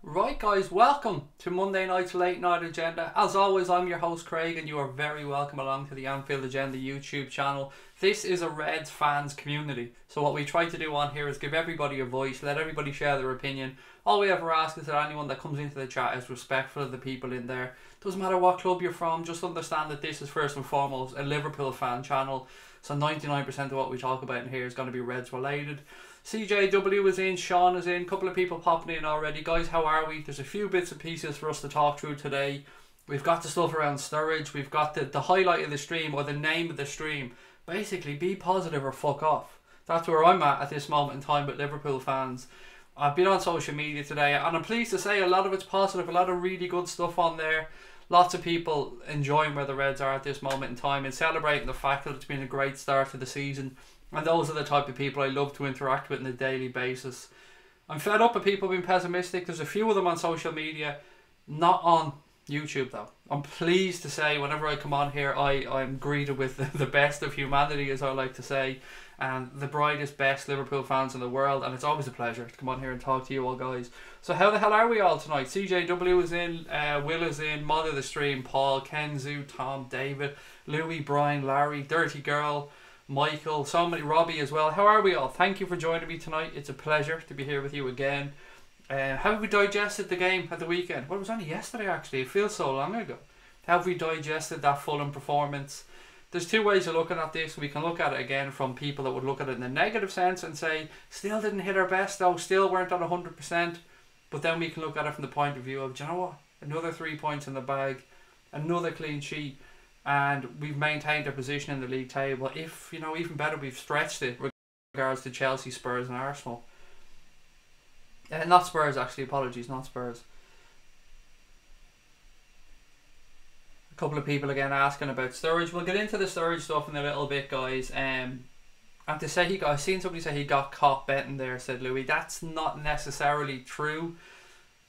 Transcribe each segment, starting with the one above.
Right guys, welcome to Monday night's late night agenda. As always, I'm your host Craig and you are very welcome along to the Anfield Agenda YouTube channel. This is a Reds fans community, so what we try to do on here is give everybody a voice, let everybody share their opinion. All we ever ask is that anyone that comes into the chat is respectful of the people in there. Doesn't matter what club you're from, just understand that this is first and foremost a Liverpool fan channel, so 99% of what we talk about in here is going to be Reds related. CJW is in, Sean is in, a couple of people popping in already. Guys, how are we? There's a few bits and pieces for us to talk through today. We've got the stuff around Sturridge, we've got the highlight of the stream, or the name of the stream. Basically, be positive or fuck off. That's where I'm at this moment in time with Liverpool fans. I've been on social media today, and I'm pleased to say a lot of it's positive, a lot of really good stuff on there. Lots of people enjoying where the Reds are at this moment in time and celebrating the fact that it's been a great start to the season. And those are the type of people I love to interact with on a daily basis. I'm fed up with people being pessimistic. There's a few of them on social media, not on YouTube though. I'm pleased to say whenever I come on here, I'm greeted with the best of humanity, as I like to say, and the brightest, best Liverpool fans in the world, and it's always a pleasure to come on here and talk to you all guys. So how the hell are we all tonight? CJW is in, Will is in, Mod of the stream, Paul, Kenzu, Tom, David, Louis, Brian, Larry, Dirty Girl, Michael, so many, Robbie as well. How are we all? Thank you for joining me tonight. It's a pleasure to be here with you again. How have we digested the game at the weekend? Well, it was only yesterday actually. It feels so long ago. How have we digested that Fulham performance? There's two ways of looking at this. We can look at it again from people that would look at it in a negative sense and say, still didn't hit our best though, still weren't at 100%. But then we can look at it from the point of view of, do you know what? Another 3 points in the bag, another clean sheet, and we've maintained our position in the league table. If, you know, even better, we've stretched it with regards to Chelsea, Spurs and Arsenal. Not Spurs actually, apologies, not Spurs. A couple of people again asking about Sturridge. We'll get into the Sturridge stuff in a little bit, guys. And to say I've seen somebody say he got caught betting there, said Louis. That's not necessarily true.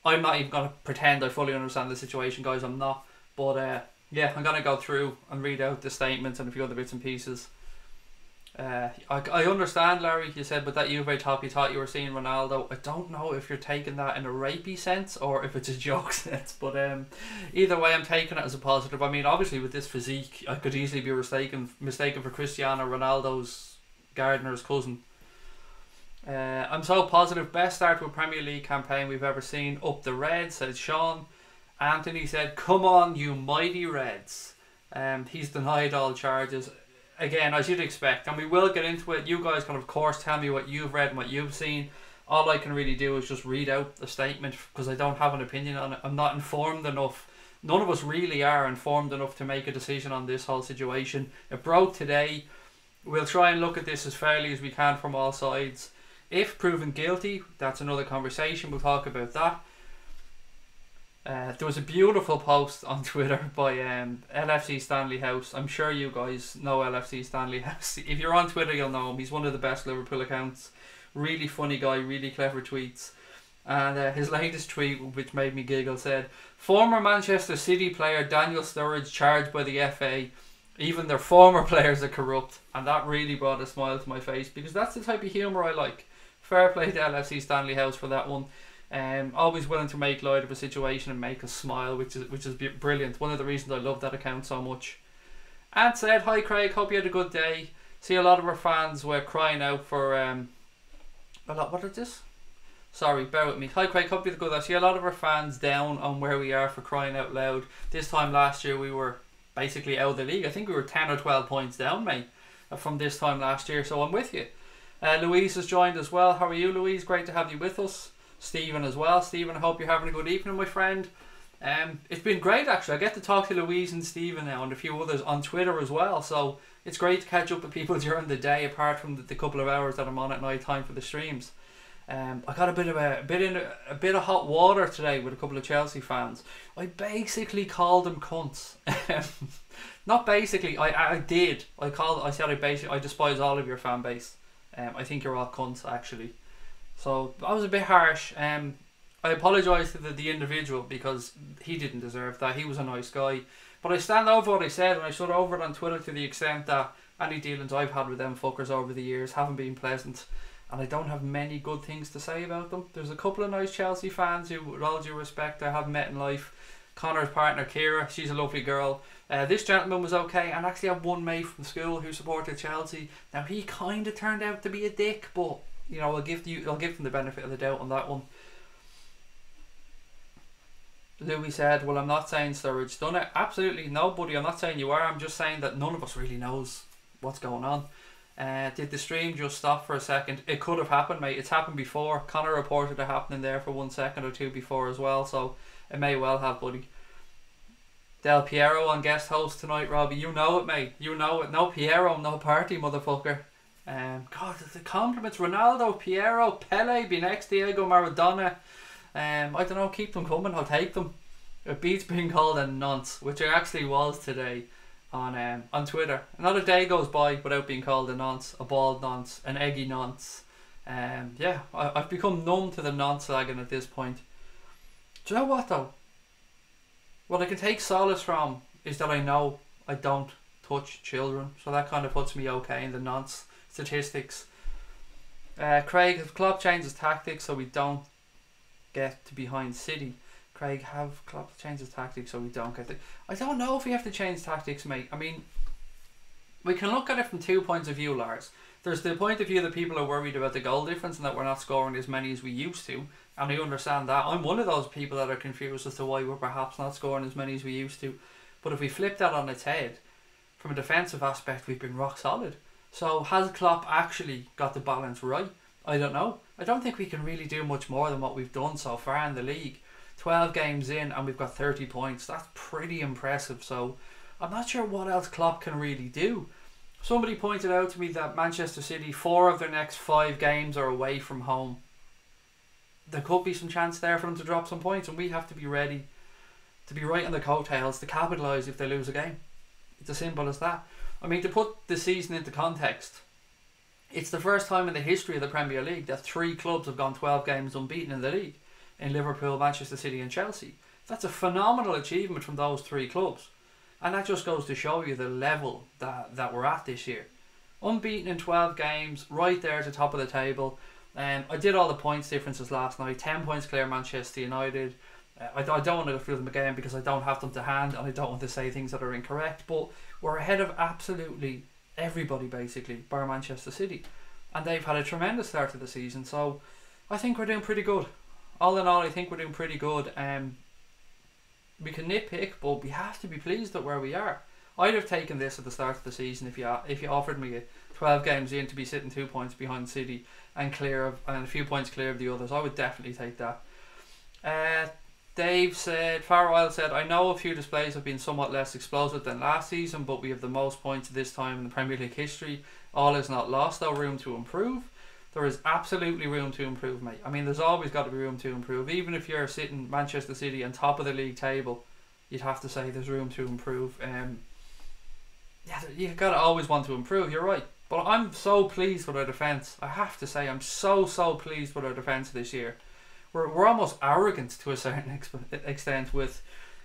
I'm not even going to pretend I fully understand the situation, guys. I'm not. But yeah, I'm going to go through and read out the statements and a few other bits and pieces. I understand, Larry, you said with that Juve top you thought you were seeing Ronaldo. I don't know if you're taking that in a rapey sense or if it's a joke sense, but either way I'm taking it as a positive. I mean, obviously with this physique I could easily be mistaken for Cristiano Ronaldo's gardener's cousin. I'm so positive. Best start to a Premier League campaign we've ever seen. Up the Reds, said Sean. Anthony said, come on you mighty Reds. He's denied all charges. Again, as you'd expect, and we will get into it. You guys can of course tell me what you've read and what you've seen. All I can really do is just read out the statement because I don't have an opinion on it. I'm not informed enough. None of us really are informed enough to make a decision on this whole situation. It broke today. We'll try and look at this as fairly as we can from all sides. If proven guilty, that's another conversation. We'll talk about that. There was a beautiful post on Twitter by LFC Stanley House. I'm sure you guys know LFC Stanley House. If you're on Twitter, you'll know him. He's one of the best Liverpool accounts. Really funny guy, really clever tweets. And his latest tweet, which made me giggle, said, former Manchester City player Daniel Sturridge charged by the FA. Even their former players are corrupt. And that really brought a smile to my face because that's the type of humour I like. Fair play to LFC Stanley House for that one. Always willing to make light of a situation and make us smile, which is brilliant. One of the reasons I love that account so much. Ant said, hi Craig, hope you had a good day. See, a lot of our fans were crying out for what is this? Sorry, bear with me. Hi Craig, hope you had a good day. See, a lot of our fans down on where we are for crying out loud. This time last year we were basically out of the league. I think we were 10 or 12 points down, mate, from this time last year, so I'm with you. Louise has joined as well. How are you, Louise? Great to have you with us. Stephen as well. Stephen, I hope you're having a good evening, my friend. It's been great actually. I get to talk to Louise and Stephen now and a few others on Twitter as well, so it's great to catch up with people during the day apart from the couple of hours that I'm on at night time for the streams. I got a bit of hot water today with a couple of Chelsea fans. I basically called them cunts. Not basically, I did. I said I despise all of your fan base. I think you're all cunts actually. So I was a bit harsh. I apologise to the individual because he didn't deserve that. He was a nice guy. But I stand over what I said and I stood over it on Twitter to the extent that any dealings I've had with them fuckers over the years haven't been pleasant. and I don't have many good things to say about them. There's a couple of nice Chelsea fans who, with all due respect, I have met in life. Connor's partner Kira, she's a lovely girl. This gentleman was okay, and actually I have one mate from school who supported Chelsea. Now he kind of turned out to be a dick, but you know, I'll give them the benefit of the doubt on that one. Louis said, well, I'm not saying Sturridge done it. Absolutely no, buddy, I'm not saying you are. I'm just saying that none of us really knows what's going on. Did the stream just stop for a second? It could have happened, mate. It's happened before. Connor reported it happening there for 1 second or two before as well, so it may well have, buddy. Del Piero on guest host tonight, Robbie. You know it, mate. You know it. No Piero, no party, motherfucker. God, the compliments. Ronaldo, Piero, Pele, be next, Diego Maradona. I don't know, keep them coming. I'll take them. It beats being called a nonce, which it actually was today on Twitter. Not a day goes by without being called a nonce, a bald nonce, an eggy nonce. Yeah, I've become numb to the nonce slagging at this point. Do you know what though? What I can take solace from is that I know I don't touch children, so that kind of puts me okay in the nonce statistics. Craig, if Klopp changes tactics so we don't get to behind City. Craig, have Klopp changed his tactics so we don't get it? I don't know if we have to change tactics, mate. I mean, we can look at it from 2 points of view, Lars. There's the point of view that people are worried about the goal difference and that we're not scoring as many as we used to, and I understand that. I'm one of those people that are confused as to why we're perhaps not scoring as many as we used to. But if we flip that on its head, from a defensive aspect, we've been rock solid. So has Klopp actually got the balance right? I don't know. I don't think we can really do much more than what we've done so far in the league. 12 games in and we've got 30 points. That's pretty impressive. So I'm not sure what else Klopp can really do. Somebody pointed out to me that Manchester City, 4 of their next 5 games are away from home. There could be some chance there for them to drop some points, and we have to be ready to be right on the coattails to capitalise if they lose a game. It's as simple as that. I mean, to put the season into context, it's the first time in the history of the Premier League that 3 clubs have gone 12 games unbeaten in the league, in Liverpool, Manchester City and Chelsea. That's a phenomenal achievement from those 3 clubs. And that just goes to show you the level that we're at this year. Unbeaten in 12 games, right there at the top of the table. I did all the points differences last night. 10 points clear Manchester United. I don't want to go through them again because I don't have them to hand and I don't want to say things that are incorrect. But we're ahead of absolutely everybody basically, bar Manchester City. And they've had a tremendous start to the season. So I think we're doing pretty good. All in all, I think we're doing pretty good. We can nitpick, but we have to be pleased at where we are. I'd have taken this at the start of the season if you offered me 12 games in to be sitting 2 points behind City and a few points clear of the others. I would definitely take that. Dave said, Farwell said, I know a few displays have been somewhat less explosive than last season, but we have the most points at this time in the Premier League history. All is not lost, though. Room to improve. There is absolutely room to improve, mate. I mean, there's always got to be room to improve. Even if you're sitting Manchester City on top of the league table, you'd have to say there's room to improve. Yeah, you've got to always want to improve, you're right. But I'm so pleased with our defence. I have to say, I'm so pleased with our defence this year. We're almost arrogant to a certain extent with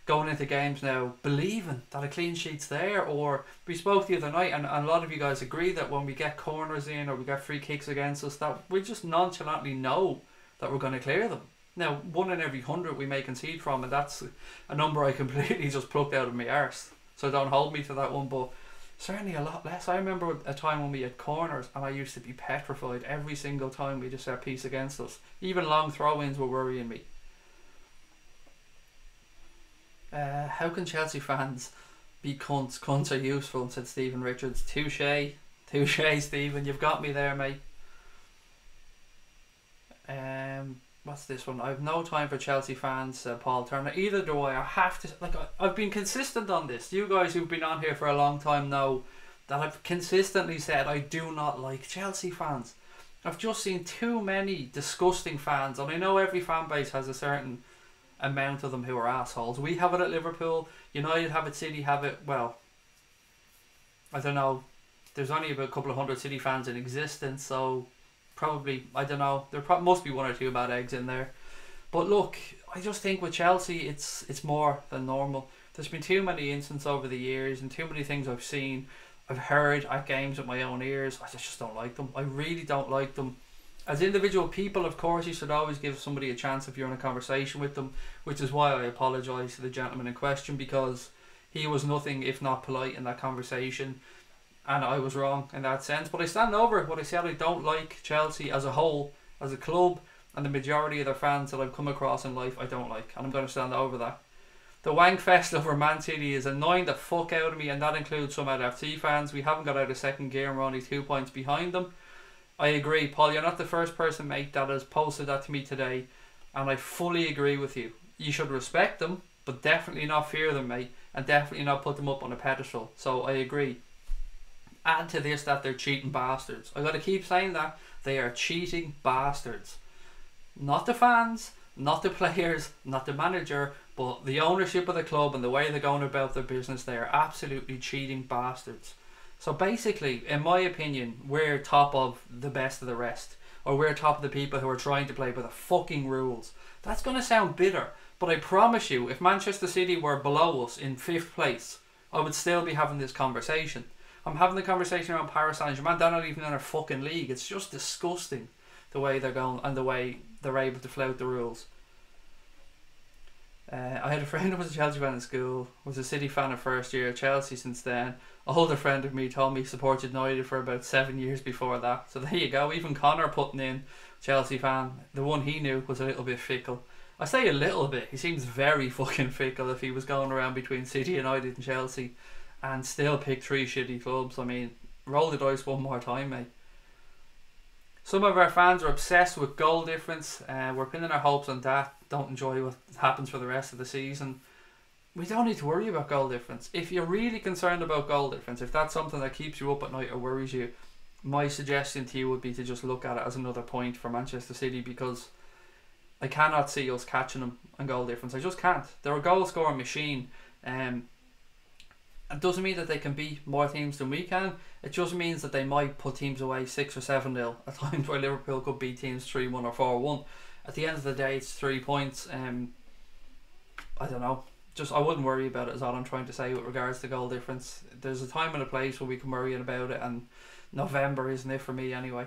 going into games now, believing that a clean sheet's there. Or we spoke the other night, and a lot of you guys agree that when we get corners in or we get free kicks against us, that we just nonchalantly know that we're going to clear them. Now, 1 in every 100 we may concede from, and that's a number I completely just plucked out of my arse. So don't hold me to that one, but certainly a lot less. I remember a time when we had corners and I used to be petrified every single time we had a set piece against us. Even long throw-ins were worrying me. How can Chelsea fans be cunts? Cunts are useful, said Stephen Richards. Touche, Stephen. You've got me there, mate. What's this one? I have no time for Chelsea fans, Paul Turner. Either do I. I have to. I've been consistent on this. You guys who've been on here for a long time know that I've consistently said I do not like Chelsea fans. I've just seen too many disgusting fans, and I know every fan base has a certain amount of them who are assholes. We have it at Liverpool. United have it. City have it. Well, I don't know. There's only about a couple of hundred City fans in existence, so probably, I don't know, there must be 1 or 2 bad eggs in there. But look, I just think with Chelsea it's more than normal. There's been too many incidents over the years and too many things I've seen, I've heard at games with my own ears. I just don't like them. I really don't like them. As individual people, of course, you should always give somebody a chance if you're in a conversation with them, which is why I apologise to the gentleman in question, because he was nothing if not polite in that conversation, and I was wrong in that sense. But I stand over what I said. I don't like Chelsea as a whole, as a club, and the majority of their fans that I've come across in life I don't like, and I'm going to stand over that. The wank fest over Man City is annoying the fuck out of me, and that includes some LFC fans. We haven't got out of second gear and we're only 2 points behind them. I agree, Paul. You're not the first person, mate, that has posted that to me today, and I fully agree with you. You should respect them, but definitely not fear them, mate, and definitely not put them up on a pedestal. So I agree. Add to this that they're cheating bastards. I got to keep saying that. They are cheating bastards. Not the fans, not the players, not the manager, but the ownership of the club and the way they're going about their business. They are absolutely cheating bastards. So basically, in my opinion, we're top of the best of the rest. Or we're top of the people who are trying to play by the fucking rules. That's going to sound bitter, but I promise you, if Manchester City were below us in 5th place, I would still be having this conversation. I'm having the conversation around Paris Saint-Germain. They're not even in our fucking league. It's just disgusting the way they're going and the way they're able to flout the rules. I had a friend who was a Chelsea fan in school, was a City fan in first year, Chelsea since then. A older friend of me told me he supported United for about 7 years before that. So there you go. Even Connor putting in Chelsea fan. The one he knew was a little bit fickle. I say a little bit. He seems very fucking fickle if he was going around between City, United and Chelsea and still pick 3 shitty clubs. I mean, roll the dice one more time, mate. Some of our fans are obsessed with goal difference. We're pinning our hopes on that. Don't enjoy what happens for the rest of the season. We don't need to worry about goal difference. If you're really concerned about goal difference, if that's something that keeps you up at night or worries you, my suggestion to you would be to just look at it as another point for Manchester City, because I cannot see us catching them on goal difference. I just can't. They're a goal scoring machine. It doesn't mean that they can beat more teams than we can. It just means that they might put teams away 6 or 7-0 at times where Liverpool could beat teams 3-1 or 4-1. At the end of the day, it's 3 points. I don't know. Just I wouldn't worry about it, is all I'm trying to say with regards to goal difference. There's a time and a place where we can worry about it, and November isn't it for me anyway.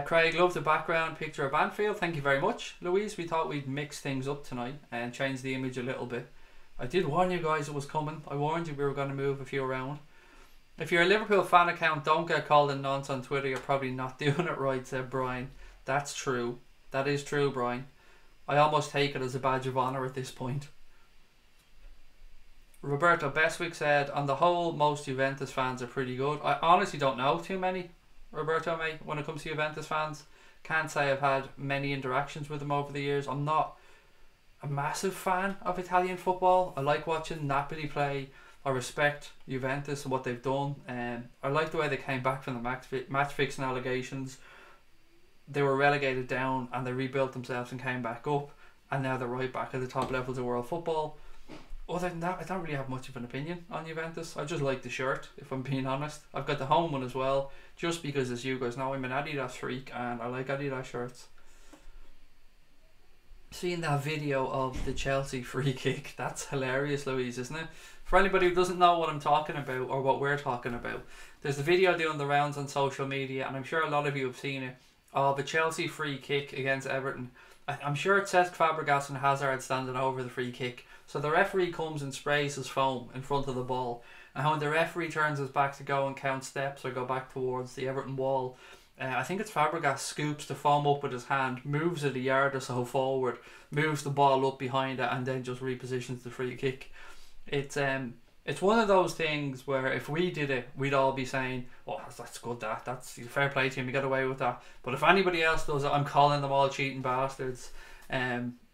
Craig, love the background picture of Anfield. Thank you very much, Louise. We thought we'd mix things up tonight and change the image a little bit. I did warn you guys it was coming. I warned you we were going to move a few around. If you're a Liverpool fan account, don't get called a nonce on Twitter. You're probably not doing it right, said Brian. That's true. That is true, Brian. I almost take it as a badge of honour at this point. Roberto Beswick said, on the whole, most Juventus fans are pretty good. I honestly don't know too many, Roberto, mate, when it comes to Juventus fans. Can't say I've had many interactions with them over the years. I'm not a massive fan of Italian football. I like watching Napoli play. I respect Juventus and what they've done. I like the way they came back from the match fixing allegations. They were relegated down and they rebuilt themselves and came back up, and now they're right back at the top levels of world football. Other than that, I don't really have much of an opinion on Juventus. I just like the shirt, if I'm being honest. I've got the home one as well, just because, as you guys know, I'm an Adidas freak and I like Adidas shirts. Seeing that video of the Chelsea free kick, that's hilarious, Louise, isn't it? For anybody who doesn't know what I'm talking about or what we're talking about, there's a video doing the rounds on social media, and I'm sure a lot of you have seen it, of a Chelsea free kick against Everton. I'm sure it's Cesc Fabregas and Hazard standing over the free kick. So the referee comes and sprays his foam in front of the ball, and when the referee turns his back to go and count steps or go back towards the Everton wall, I think it's Fabregas scoops the foam up with his hand, moves it a yard or so forward, moves the ball up behind it, and then just repositions the free kick. It's one of those things where if we did it, we'd all be saying, oh, that's good, that's fair play to him, he got away with that. But if anybody else does it, I'm calling them all cheating bastards.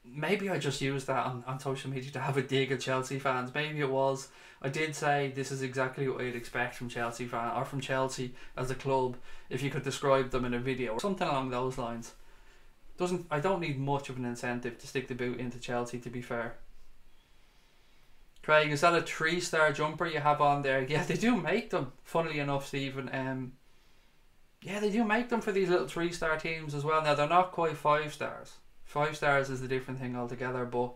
Maybe I just used that on social media to have a dig at Chelsea fans. Maybe it was. I did say this is exactly what I'd expect from Chelsea fan, or from Chelsea as a club, if you could describe them in a video or something along those lines. I don't need much of an incentive to stick the boot into Chelsea, to be fair. Craig, is that a 3-star jumper you have on there? Yeah, they do make them, funnily enough, Stephen. Yeah, they do make them for these little 3-star teams as well. Now, they're not quite 5 stars. 5 stars is a different thing altogether, but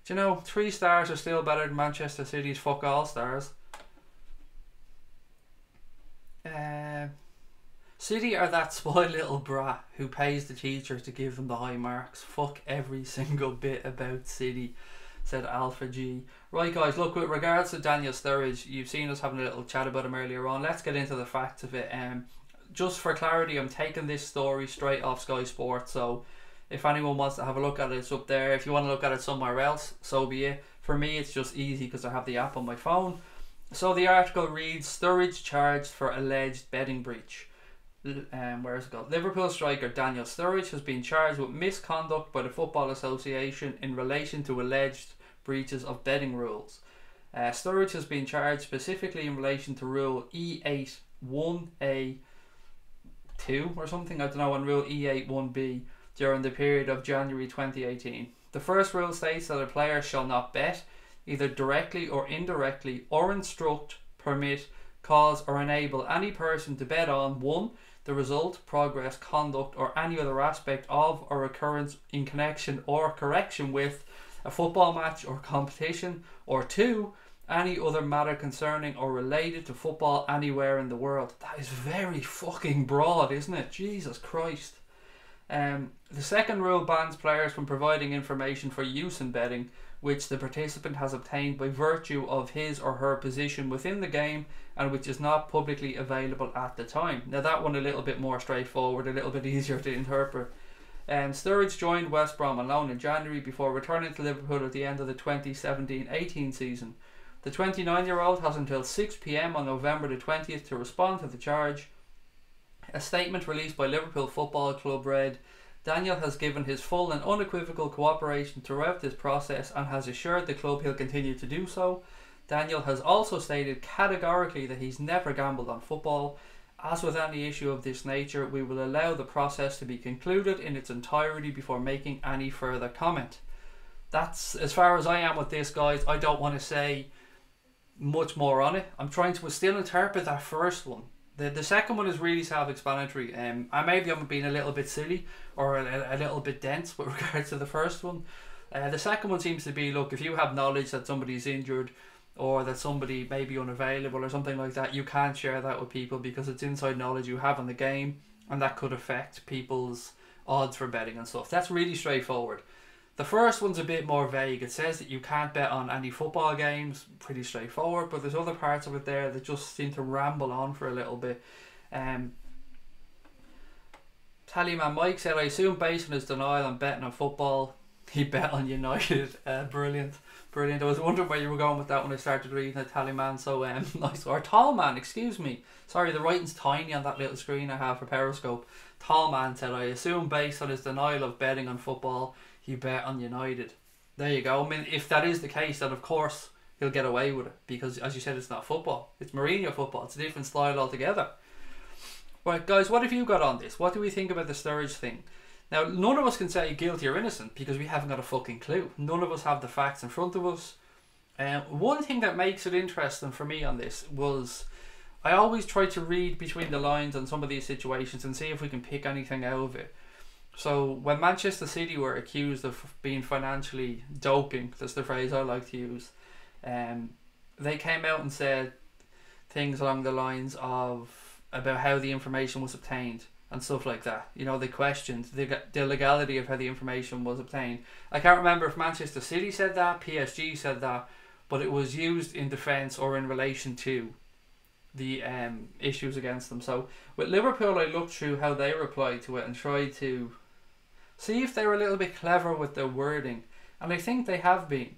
do you know, 3 stars are still better than Manchester City's fuck all stars. City are that spoiled little brat who pays the teachers to give them the high marks. Fuck every single bit about City, said Alpha G. Right guys, look, with regards to Daniel Sturridge, you've seen us having a little chat about him earlier on. Let's get into the facts of it. Just for clarity, I'm taking this story straight off Sky Sports, so if anyone wants to have a look at it, it's up there. If you want to look at it somewhere else, so be it. For me, it's just easy because I have the app on my phone. So the article reads, Sturridge charged for alleged betting breach. Where's it got? Liverpool striker Daniel Sturridge has been charged with misconduct by the Football Association in relation to alleged breaches of betting rules. Sturridge has been charged specifically in relation to Rule E81A2 or something, I don't know, and Rule E81B during the period of January 2018. The first rule states that a player shall not bet, either directly or indirectly, or instruct, permit, cause or enable any person to bet on 1. The result, progress, conduct or any other aspect of or occurrence in connection or correction with a football match or competition, or 2. Any other matter concerning or related to football anywhere in the world. That is very fucking broad, isn't it? Jesus Christ. The second rule bans players from providing information for use in betting which the participant has obtained by virtue of his or her position within the game and which is not publicly available at the time. Now that one a little bit more straightforward, a little bit easier to interpret. Sturridge joined West Brom on loan in January before returning to Liverpool at the end of the 2017-18 season. The 29-year-old has until 6 p.m. on November the 20th to respond to the charge. A statement released by Liverpool Football Club read, Daniel has given his full and unequivocal cooperation throughout this process and has assured the club he'll continue to do so. Daniel has also stated categorically that he's never gambled on football. As with any issue of this nature, we will allow the process to be concluded in its entirety before making any further comment. That's as far as I am with this, guys. I don't want to say much more on it. I'm trying to still interpret that first one. The second one is really self-explanatory. Maybe I'm being a little bit silly or a little bit dense with regards to the first one. The second one seems to be, look, if you have knowledge that somebody's injured or that somebody may be unavailable or something like that, you can't share that with people because it's inside knowledge you have on the game and that could affect people's odds for betting and stuff. That's really straightforward. The first one's a bit more vague. It says that you can't bet on any football games, pretty straightforward, but there's other parts of it there that just seem to ramble on for a little bit. Tallyman Mike said, I assume based on his denial on betting on football, he bet on United. Brilliant. I was wondering where you were going with that when I started reading it, Tallyman. So nice. Or Tallman, excuse me. Sorry, the writing's tiny on that little screen I have for Periscope. Tallman said, I assume based on his denial of betting on football, he bet on United. There you go. I mean, if that is the case, then of course he'll get away with it because, as you said, it's not football. It's Mourinho football. It's a different style altogether. Right, guys, what have you got on this? What do we think about the Sturridge thing? Now, none of us can say guilty or innocent because we haven't got a fucking clue. None of us have the facts in front of us. One thing that makes it interesting for me on this was I always try to read between the lines on some of these situations and see if we can pick anything out of it. So when Manchester City were accused of being financially doping, that's the phrase I like to use, they came out and said things along the lines of about how the information was obtained and stuff like that. You know, they questioned the legality of how the information was obtained. I can't remember if Manchester City said that, PSG said that, but it was used in defence or in relation to the issues against them. So with Liverpool, I looked through how they replied to it and tried to see if they were a little bit clever with their wording, and I think they have been.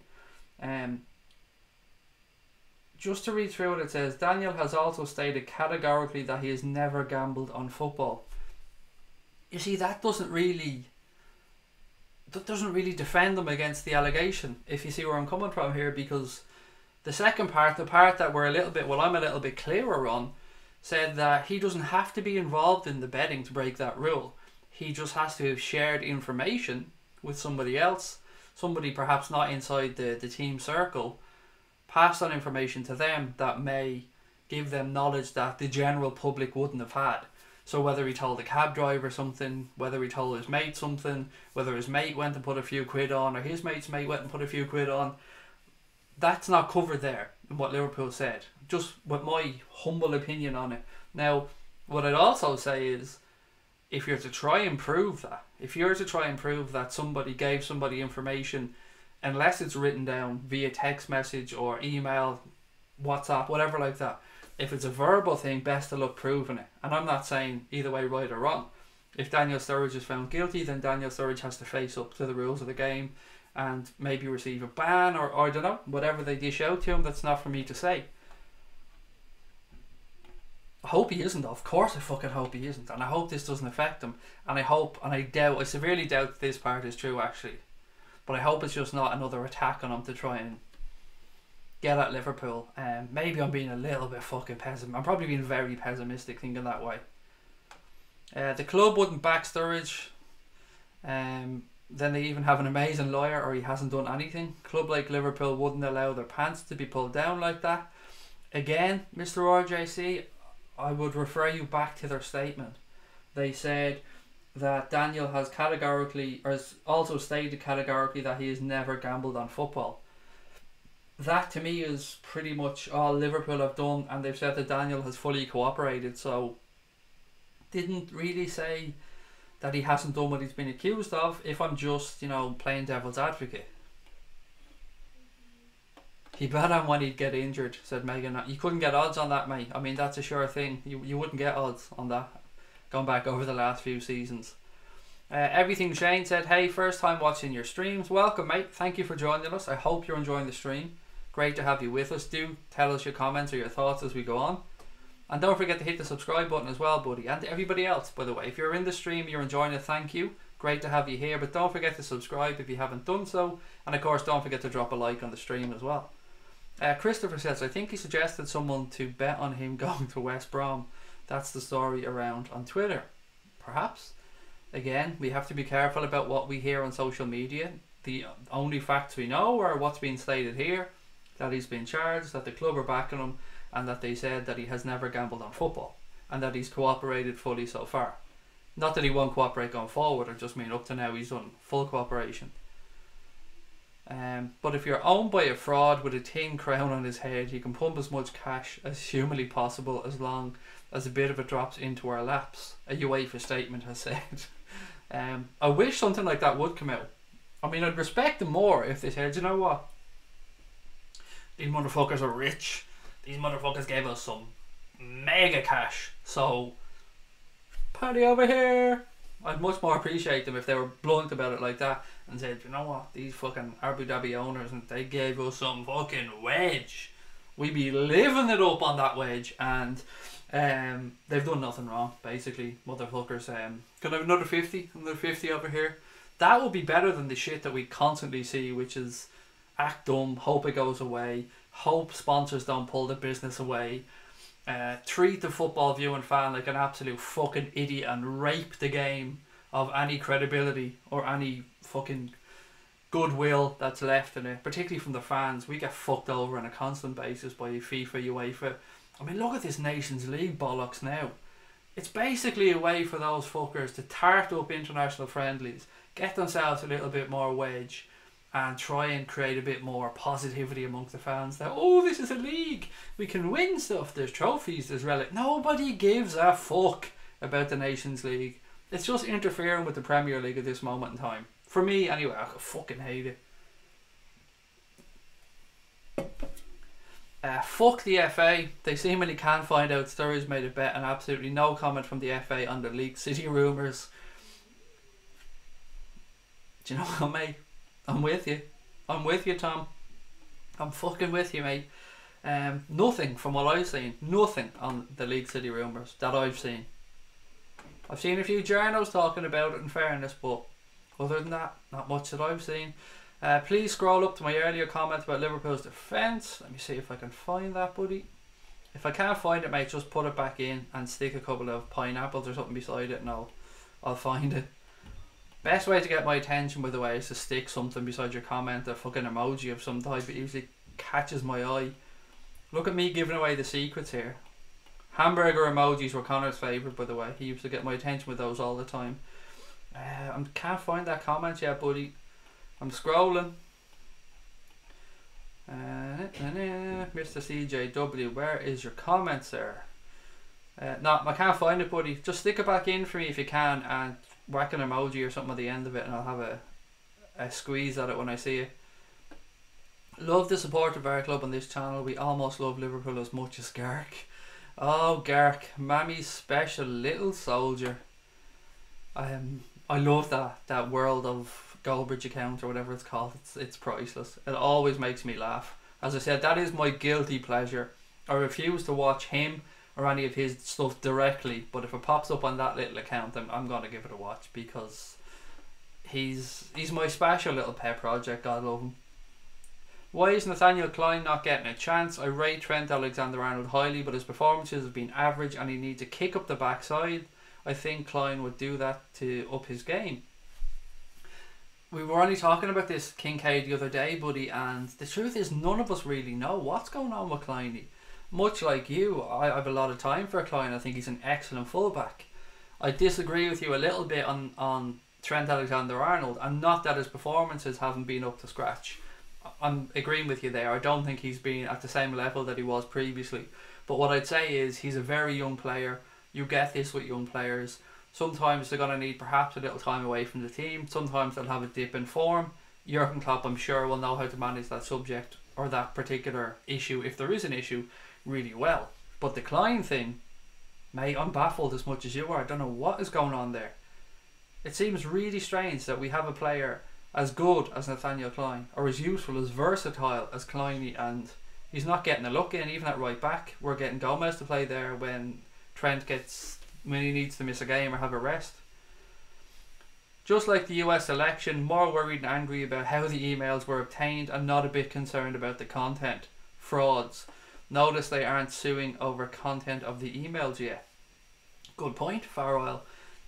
Just to read through it, it says Daniel has also stated categorically that he has never gambled on football. You see, that doesn't really defend them against the allegation, if you see where I'm coming from here, because the second part, the part that we're I'm a little bit clearer on, said that he doesn't have to be involved in the betting to break that rule. He just has to have shared information with somebody else, somebody perhaps not inside the team circle, pass on information to them that may give them knowledge that the general public wouldn't have had. So whether he told a cab driver something, whether he told his mate something, whether his mate went and put a few quid on, or his mate's mate went and put a few quid on, that's not covered there in what Liverpool said. Just with my humble opinion on it. Now, What I'd also say is, if you're to try and prove that somebody gave somebody information, unless it's written down via text message or email, WhatsApp, whatever like that, if it's a verbal thing, best of luck proving it. And I'm not saying either way right or wrong. If Daniel Sturridge is found guilty, then Daniel Sturridge has to face up to the rules of the game and maybe receive a ban, or I don't know, whatever they dish out to him. That's not for me to say. I hope he isn't, though. Of course I fucking hope he isn't, and I hope this doesn't affect him, and I severely doubt this part is true actually, but I hope it's just not another attack on him to try and get at Liverpool. Maybe I'm being a little bit fucking pessimistic. I'm probably being very pessimistic thinking that way. The club wouldn't back Sturridge. Then they even have an amazing lawyer, or he hasn't done anything. Club like Liverpool wouldn't allow their pants to be pulled down like that. Again, Mr. RJC, I would refer you back to their statement. They said that Daniel has also stated categorically that he has never gambled on football. That to me is pretty much all Liverpool have done, and they've said that Daniel has fully cooperated, so didn't really say that he hasn't done what he's been accused of, if I'm just, playing devil's advocate. He bet on when he'd get injured, said Megan. You couldn't get odds on that, mate. I mean, that's a sure thing. You wouldn't get odds on that, going back over the last few seasons. Everything Shane said, hey, first time watching your streams. Welcome, mate. Thank you for joining us. I hope you're enjoying the stream. Great to have you with us. Do tell us your comments or your thoughts as we go on. And don't forget to hit the subscribe button as well, buddy. And to everybody else, by the way. If you're in the stream, you're enjoying it, thank you. Great to have you here. But don't forget to subscribe if you haven't done so. And of course, don't forget to drop a like on the stream as well. Christopher says, I think he suggested someone to bet on him going to West Brom. That's the story around on Twitter. Perhaps. Again, we have to be careful about what we hear on social media. The only facts we know are what's being stated here. That he's been charged, that the club are backing him, and that they said that he has never gambled on football, and that he's cooperated fully so far. Not that he won't cooperate going forward, I just mean up to now he's done full cooperation. But if you're owned by a fraud with a tin crown on his head, you can pump as much cash as humanly possible as long as a bit of it drops into our laps, a UEFA statement has said. I wish something like that would come out. I mean, I'd respect them more if they said, you know what, these motherfuckers are rich, these motherfuckers gave us some mega cash, so party over here. I'd much more appreciate them if they were blunt about it like that and said, you know what, these fucking Abu Dhabi owners, and they gave us some fucking wedge. We be living it up on that wedge, and they've done nothing wrong, basically, motherfuckers. Can I have another 50? Another 50 over here? That would be better than the shit that we constantly see, which is act dumb, hope it goes away, hope sponsors don't pull the business away, treat the football viewing fan like an absolute fucking idiot and rape the game of any credibility or any fucking goodwill that's left in it, particularly from the fans. We get fucked over on a constant basis by FIFA, UEFA. I mean, look at this Nations League bollocks now. It's basically a way for those fuckers to tart up international friendlies, get themselves a little bit more wedge, and try and create a bit more positivity amongst the fans that, oh, this is a league, we can win stuff, there's trophies, there's relic. Nobody gives a fuck about the Nations League. It's just interfering with the Premier League at this moment in time. For me, anyway, I fucking hate it. Fuck the FA. They seemingly can't find out Sturridge made a bet, and absolutely no comment from the FA on the League City rumours. Do you know what, mate? I'm with you. I'm with you, Tom. I'm fucking with you, mate. Nothing from what I've seen. Nothing on the League City rumours that I've seen. I've seen a few journos talking about it, in fairness, but other than that, not much that I've seen. Please scroll up to my earlier comment about Liverpool's defence. Let me see if I can find that, buddy. If I can't find it, mate, just put it back in and stick a couple of pineapples or something beside it, and I'll find it. Best way to get my attention, by the way, is to stick something beside your comment, a fucking emoji of some type. It usually catches my eye. Look at me giving away the secrets here. Hamburger emojis were Connor's favourite, by the way. He used to get my attention with those all the time. I can't find that comment yet, buddy. I'm scrolling. Mr. CJW, where is your comment, sir? No, I can't find it, buddy. Just stick it back in for me if you can, and whack an emoji or something at the end of it, and I'll have a squeeze at it when I see it. Love the support of our club on this channel. We almost love Liverpool as much as Gark. Oh, Gark, Mammy's special little soldier. I love that world of Goldbridge account or whatever it's called. It's priceless. It always makes me laugh. As I said, that is my guilty pleasure. I refuse to watch him or any of his stuff directly, but if it pops up on that little account, I'm gonna give it a watch, because he's my special little pet project. God love him. Why is Nathaniel Klein not getting a chance? I rate Trent Alexander-Arnold highly, but his performances have been average and he needs a kick up the backside. I think Klein would do that to up his game. We were only talking about this Kincaid the other day, buddy, and the truth is none of us really know what's going on with Kleiny. Much like you, I have a lot of time for Klein. I think he's an excellent fullback. I disagree with you a little bit on Trent Alexander-Arnold, and not that his performances haven't been up to scratch. I'm agreeing with you there. I don't think he's been at the same level that he was previously. But what I'd say is he's a very young player. You get this with young players. Sometimes they're going to need perhaps a little time away from the team. Sometimes they'll have a dip in form. Jurgen Klopp, I'm sure, will know how to manage that subject or that particular issue, if there is an issue, really well. But the Klein thing, mate, I'm baffled as much as you are. I don't know what is going on there. It seems really strange that we have a player as good as Nathaniel Klein, or as useful, as versatile as Kleiny, and he's not getting a look in, even at right back. We're getting Gomez to play there when he needs to miss a game or have a rest. Just like the US election, more worried and angry about how the emails were obtained and not a bit concerned about the content. Frauds. Notice they aren't suing over content of the emails yet. Good point, Farwell.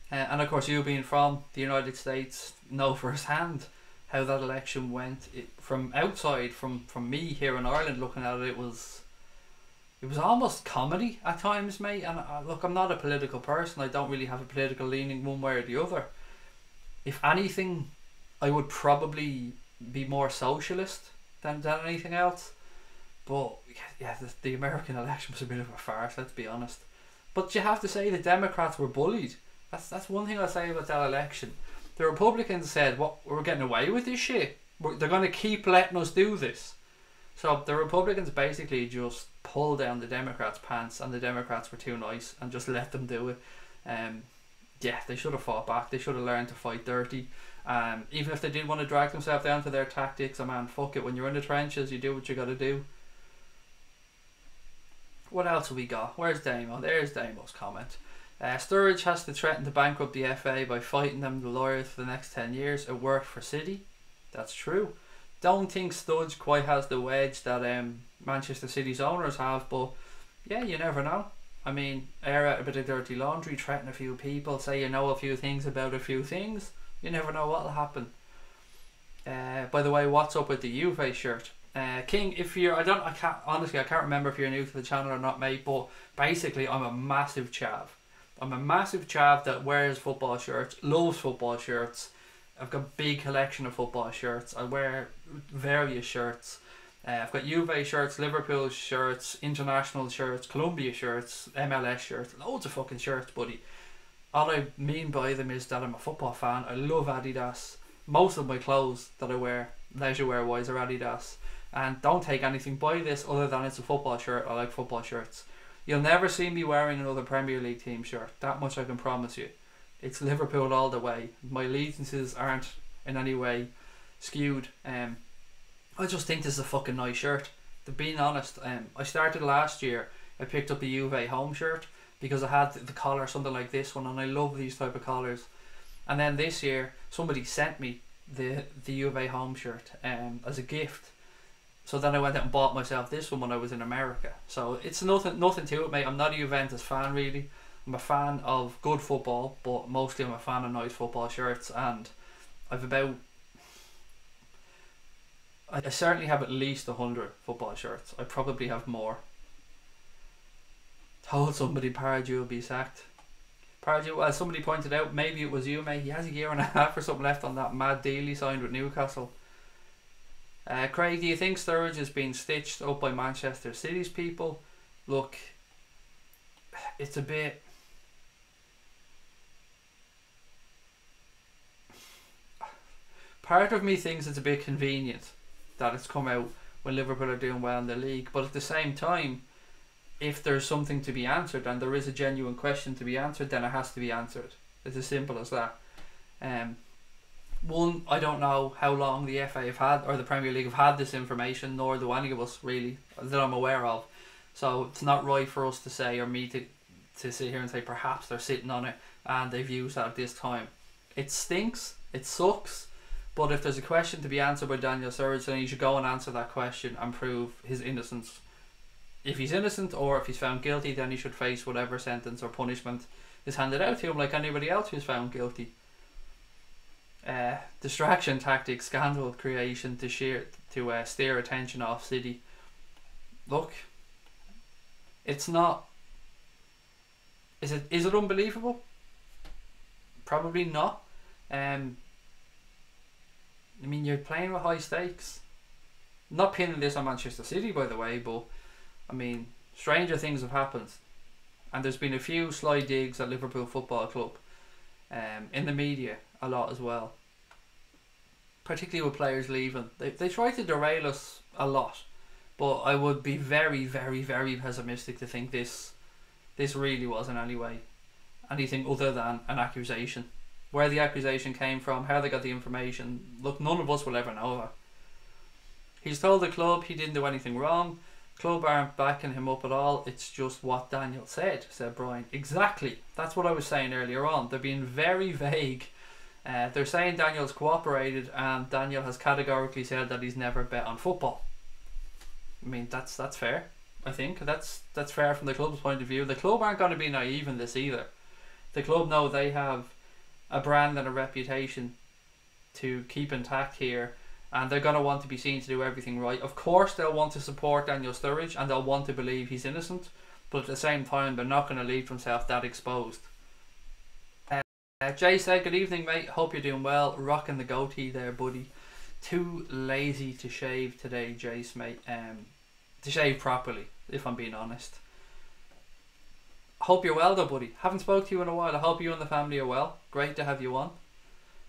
And of course, you being from the United States know firsthand how that election went. From outside, from me here in Ireland looking at it, it was almost comedy at times, mate. And look, I'm not a political person. I don't really have a political leaning one way or the other. If anything, I would probably be more socialist than anything else. But yeah, the American election was a bit of a farce, let's be honest. But you have to say the Democrats were bullied. That's one thing I'll say about that election. The Republicans said, "What, we're getting away with this shit? They're going to keep letting us do this." So the Republicans basically just pulled down the Democrats' pants, and the Democrats were too nice and just let them do it. Yeah, they should have fought back. They should have learned to fight dirty. Even if they did want to drag themselves down to their tactics, man, fuck it. When you're in the trenches, you do what you got to do. What else have we got? Where's Damo? There's Damo's comment. Sturridge has to threaten to bankrupt the FA by fighting them, the lawyers, for the next 10 years. It worked for City. That's true. Don't think Sturridge quite has the wedge that Manchester City's owners have, but yeah, you never know. I mean, air out a bit of dirty laundry, threaten a few people, say you know a few things about a few things. You never know what'll happen. By the way, what's up with the Juve shirt? King, if you're, I can't remember if you're new to the channel or not, mate, but basically I'm a massive chav. I'm a massive chav that wears football shirts, loves football shirts. I've got a big collection of football shirts. I wear various shirts. I've got Juve shirts, Liverpool shirts, international shirts, Columbia shirts, MLS shirts, loads of fucking shirts, buddy. All I mean by them is that I'm a football fan. I love Adidas. Most of my clothes that I wear, leisure wear wise, are Adidas. And don't take anything by this other than it's a football shirt. I like football shirts. You'll never see me wearing another Premier League team shirt. That much I can promise you. It's Liverpool all the way. My allegiances aren't in any way skewed. I just think this is a fucking nice shirt. To be honest, I started last year. I picked up the Juve home shirt because I had the collar something like this one, and I love these type of collars. And then this year, somebody sent me the Juve home shirt as a gift. So then I went out and bought myself this one when I was in America. So it's nothing to it, mate. I'm not a Juventus fan, really. I'm a fan of good football, but mostly I'm a fan of nice football shirts. And I certainly have at least 100 football shirts. I probably have more. Told somebody Pardew will be sacked. Pardew, as somebody pointed out, maybe it was you, mate. He has a year and a half or something left on that mad deal he signed with Newcastle. Craig, do you think Sturridge is being stitched up by Manchester City's people? Look, it's a bit... Part of me thinks it's a bit convenient that it's come out when Liverpool are doing well in the league, but at the same time, if there's something to be answered and there is a genuine question to be answered, then it has to be answered. It's as simple as that. One, I don't know how long the FA have had, or the Premier League have had this information, nor do any of us really, that I'm aware of. So it's not right for us to say, or me to sit here and say perhaps they're sitting on it and they've used that at this time. It stinks, it sucks, but if there's a question to be answered by Daniel Sturridge, then he should go and answer that question and prove his innocence. If he's innocent, or if he's found guilty, then he should face whatever sentence or punishment is handed out to him, like anybody else who's found guilty. Distraction tactics, scandal creation to steer attention off City. Look, it's not... Is it unbelievable? Probably not. I mean, you're playing with high stakes. I'm not pinning this on Manchester City, by the way, but I mean, stranger things have happened, and there's been a few sly digs at Liverpool Football Club, in the media a lot as well, particularly with players leaving. They try to derail us a lot, but I would be very, very, very pessimistic to think this really was in any way anything other than an accusation. Where the accusation came from, how they got the information, look, none of us will ever know that. He's told the club he didn't do anything wrong. Club aren't backing him up at all. It's just what Daniel said Brian. Exactly. That's what I was saying earlier on. They're being very vague. They're saying Daniel's cooperated, and Daniel has categorically said that he's never bet on football. I mean, that's fair. I think that's fair from the club's point of view. The club aren't going to be naive in this either. The club know they have a brand and a reputation to keep intact here, and they're going to want to be seen to do everything right. Of course they'll want to support Daniel Sturridge and they'll want to believe he's innocent, but at the same time they're not going to leave themselves that exposed. Jay said, good evening mate, hope you're doing well. Rocking the goatee there, buddy. Too lazy to shave today, Jace mate. To shave properly, if I'm being honest. Hope you're well though, buddy. Haven't spoke to you in a while. I hope you and the family are well. Great to have you on.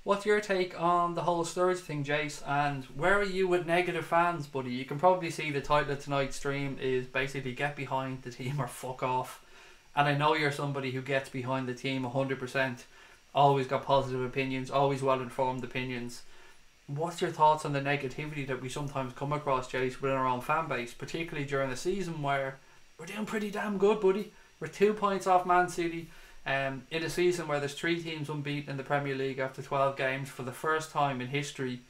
What's your take on the whole Sturridge thing, Jace? And where are you with negative fans, buddy? You can probably see the title of tonight's stream is basically get behind the team or fuck off. And I know you're somebody who gets behind the team 100%. Always got positive opinions, always well informed opinions. What's your thoughts on the negativity that we sometimes come across, Jace, within our own fan base, particularly during the season where we're doing pretty damn good, buddy? We're 2 points off Man City. In a season where there's 3 teams unbeaten in the Premier League after 12 games for the first time in history,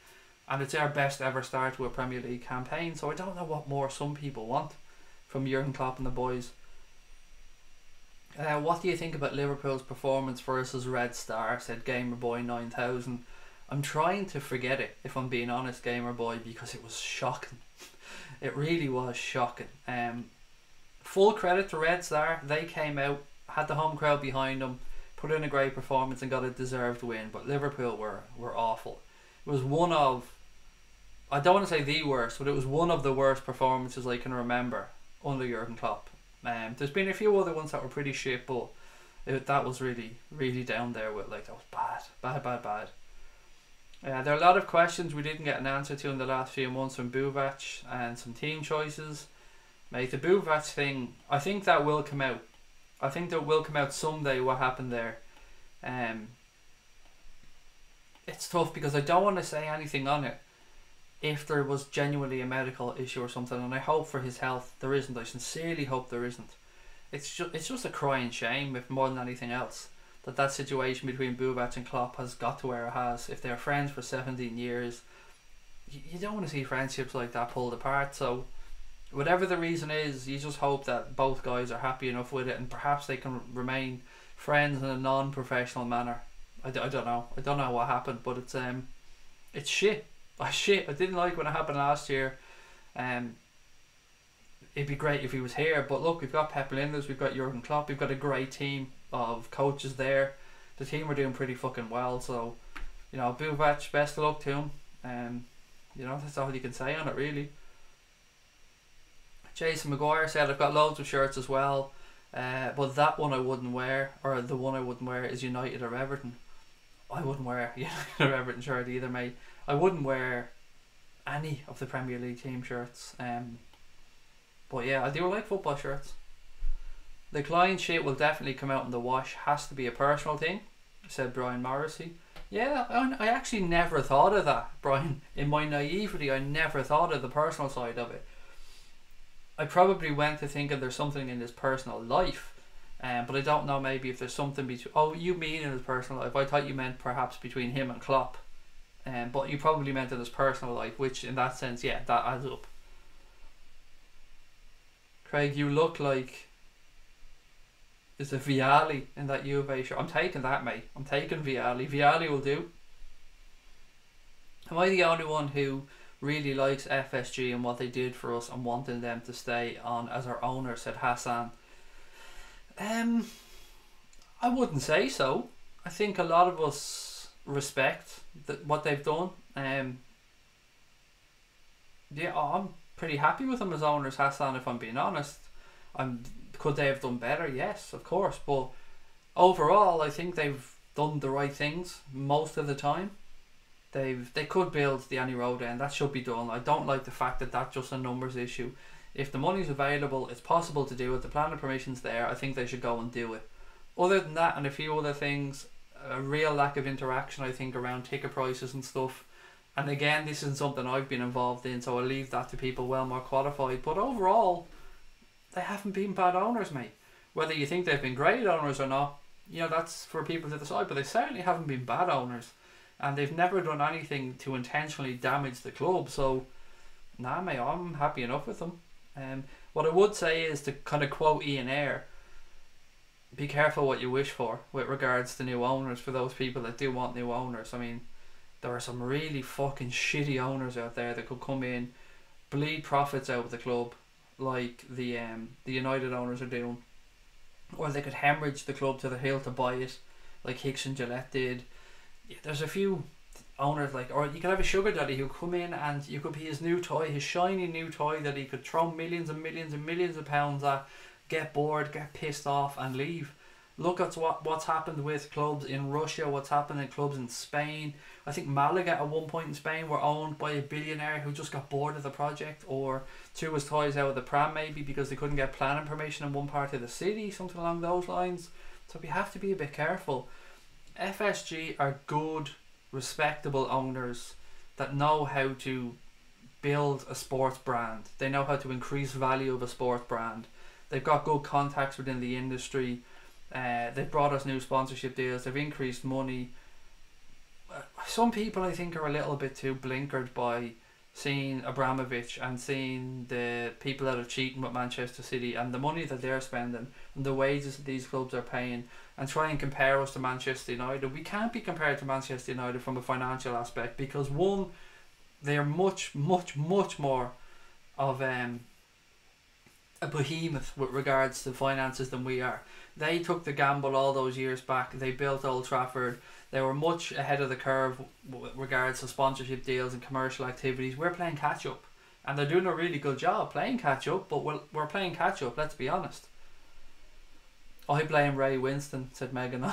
and it's our best ever start to a Premier League campaign. So I don't know what more some people want from Jurgen Klopp and the boys. What do you think about Liverpool's performance versus Red Star? Said Gamerboy 9000. I'm trying to forget it, if I'm being honest, Gamerboy, because it was shocking. It really was shocking. Full credit to Red Star. They came out, had the home crowd behind them, put in a great performance and got a deserved win. But Liverpool were awful. It was one of, I don't want to say the worst, but it was one of the worst performances I can remember under Jurgen Klopp. There's been a few other ones that were pretty shit, but that was really, really down there with, like, that was bad. There are a lot of questions we didn't get an answer to in the last few months from Buvac and some team choices. Mate, the Buvac thing, I think that will come out. I think that will come out someday what happened there. It's tough because I don't want to say anything on it if there was genuinely a medical issue or something, and I hope for his health there isn't. I sincerely hope there isn't. It's just a crying shame, if more than anything else, that situation between Buvac and Klopp has got to where it has. If they're friends for 17 years, you don't want to see friendships like that pulled apart. So whatever the reason is, you just hope that both guys are happy enough with it, and perhaps they can remain friends in a non-professional manner. I don't know. I don't know what happened, but it's shit. I didn't like when it happened last year. It'd be great if he was here, but look, we've got Pep Linders, we've got Jurgen Klopp, we've got a great team of coaches there. The team are doing pretty fucking well, so you know, Buvac, best of luck to him. You know, that's all you can say on it, really. Jason Maguire said, I've got loads of shirts as well. But that one I wouldn't wear, or the one I wouldn't wear is United or Everton. I wouldn't wear United or Everton shirt either, mate. I wouldn't wear any of the Premier League team shirts. But yeah, I do like football shirts. The Klein shit will definitely come out in the wash. Has to be a personal thing, said Brian Morrissey. Yeah, I actually never thought of that, Brian. In my naivety, I never thought of the personal side of it. I probably went to thinking there's something in his personal life, but I don't know maybe if there's something between... Oh, you mean in his personal life? I thought you meant perhaps between him and Klopp. But you probably meant in his personal life, which in that sense, yeah, that adds up. Craig, you look like... Is it Vialli in that Juve shirt? I'm taking that, mate. I'm taking Vialli. Vialli will do. Am I the only one who really likes FSG and what they did for us and wanting them to stay on as our owner, said Hassan? I wouldn't say so. I think a lot of us respect what they've done. Yeah, I'm pretty happy with them as owners, Hassan, if I'm being honest. Could they have done better? Yes, of course. But overall, I think they've done the right things most of the time. They could build the Annie Road end. That should be done. I don't like the fact that that's just a numbers issue. If the money's available, it's possible to do it. The planning permission's there. I think they should go and do it. Other than that, and a few other things, a real lack of interaction, I think, around ticket prices and stuff. And again, this isn't something I've been involved in, so I'll leave that to people well more qualified. But overall, they haven't been bad owners, mate. Whether you think they've been great owners or not, you know, that's for people to decide. But they certainly haven't been bad owners, and they've never done anything to intentionally damage the club. So, nah, mate, I'm happy enough with them. What I would say is, to kind of quote Ian Eyre, be careful what you wish for with regards to new owners. For those people that do want new owners, I mean, there are some really fucking shitty owners out there that could come in, bleed profits out of the club, like the United owners are doing, or they could hemorrhage the club to the hill to buy it, like Hicks and Gillette did. There's a few owners like, or you could have a sugar daddy who come in and you could be his new toy, his shiny new toy that he could throw millions and millions and millions of pounds at, get bored, get pissed off and leave. Look at what's happened with clubs in Russia, what's happened in clubs in Spain. I think Malaga at one point in Spain were owned by a billionaire who just got bored of the project, or threw his toys out of the pram maybe because they couldn't get planning permission in one part of the city, something along those lines. So we have to be a bit careful. FSG are good, respectable owners that know how to build a sports brand. They know how to increase value of a sports brand. They've got good contacts within the industry. They've brought us new sponsorship deals. They've increased money. Some people, I think, are a little bit too blinkered by seeing Abramovich and seeing the people that are cheating with Manchester City and the money that they're spending and the wages that these clubs are paying, and try and compare us to Manchester United. We can't be compared to Manchester United from a financial aspect because, one, they are much, much, much more of a behemoth with regards to finances than we are. They took the gamble all those years back. They built Old Trafford. They were much ahead of the curve with regards to sponsorship deals and commercial activities. We're playing catch up, and they're doing a really good job playing catch up, but we're playing catch up, let's be honest. I blame Ray Winston, said Megan.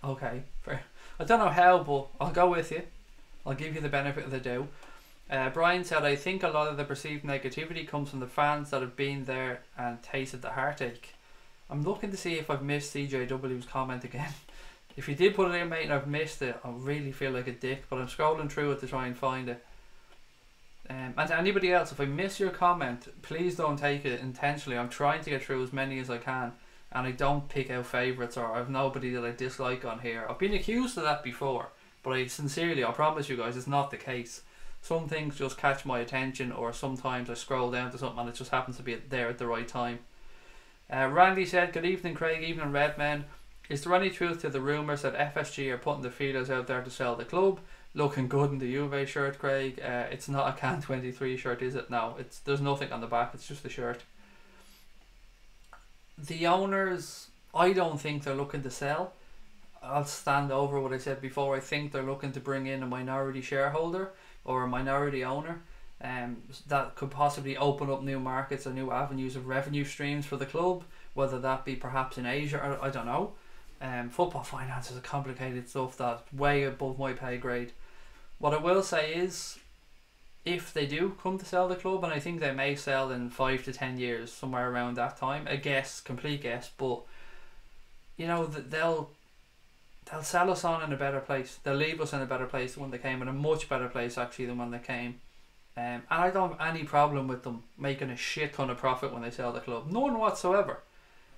Okay, fair. I don't know how, but I'll go with you. I'll give you the benefit of the doubt. Brian said, I think a lot of the perceived negativity comes from the fans that have been there and tasted the heartache. I'm looking to see if I've missed CJW's comment again. If you did put it in, mate, and I've missed it, I really feel like a dick, but I'm scrolling through it to try and find it. And to anybody else, if I miss your comment, please don't take it intentionally. I'm trying to get through as many as I can, and I don't pick out favourites, or I have nobody that I dislike on here. I've been accused of that before, but I promise you guys, it's not the case. Some things just catch my attention, or sometimes I scroll down to something and it just happens to be there at the right time. Randy said, good evening Craig, evening Redmen. Is there any truth to the rumours that FSG are putting the feelers out there to sell the club? Looking good in the Juve shirt, Craig. It's not a Can 23 shirt, is it? No, there's nothing on the back, it's just the shirt. The owners, I don't think they're looking to sell. I'll stand over what I said before. I think they're looking to bring in a minority shareholder or a minority owner, that could possibly open up new markets or new avenues of revenue streams for the club, whether that be perhaps in Asia, or I don't know. Football finance is a complicated stuff that's way above my pay grade. What I will say is, if they do come to sell the club, and I think they may sell in 5 to 10 years, somewhere around that time, a guess, complete guess, but you know, they'll sell us on in a better place. They'll leave us in a better place than when they came, in a much better place actually than when they came. And I don't have any problem with them making a shit ton of profit when they sell the club. None whatsoever.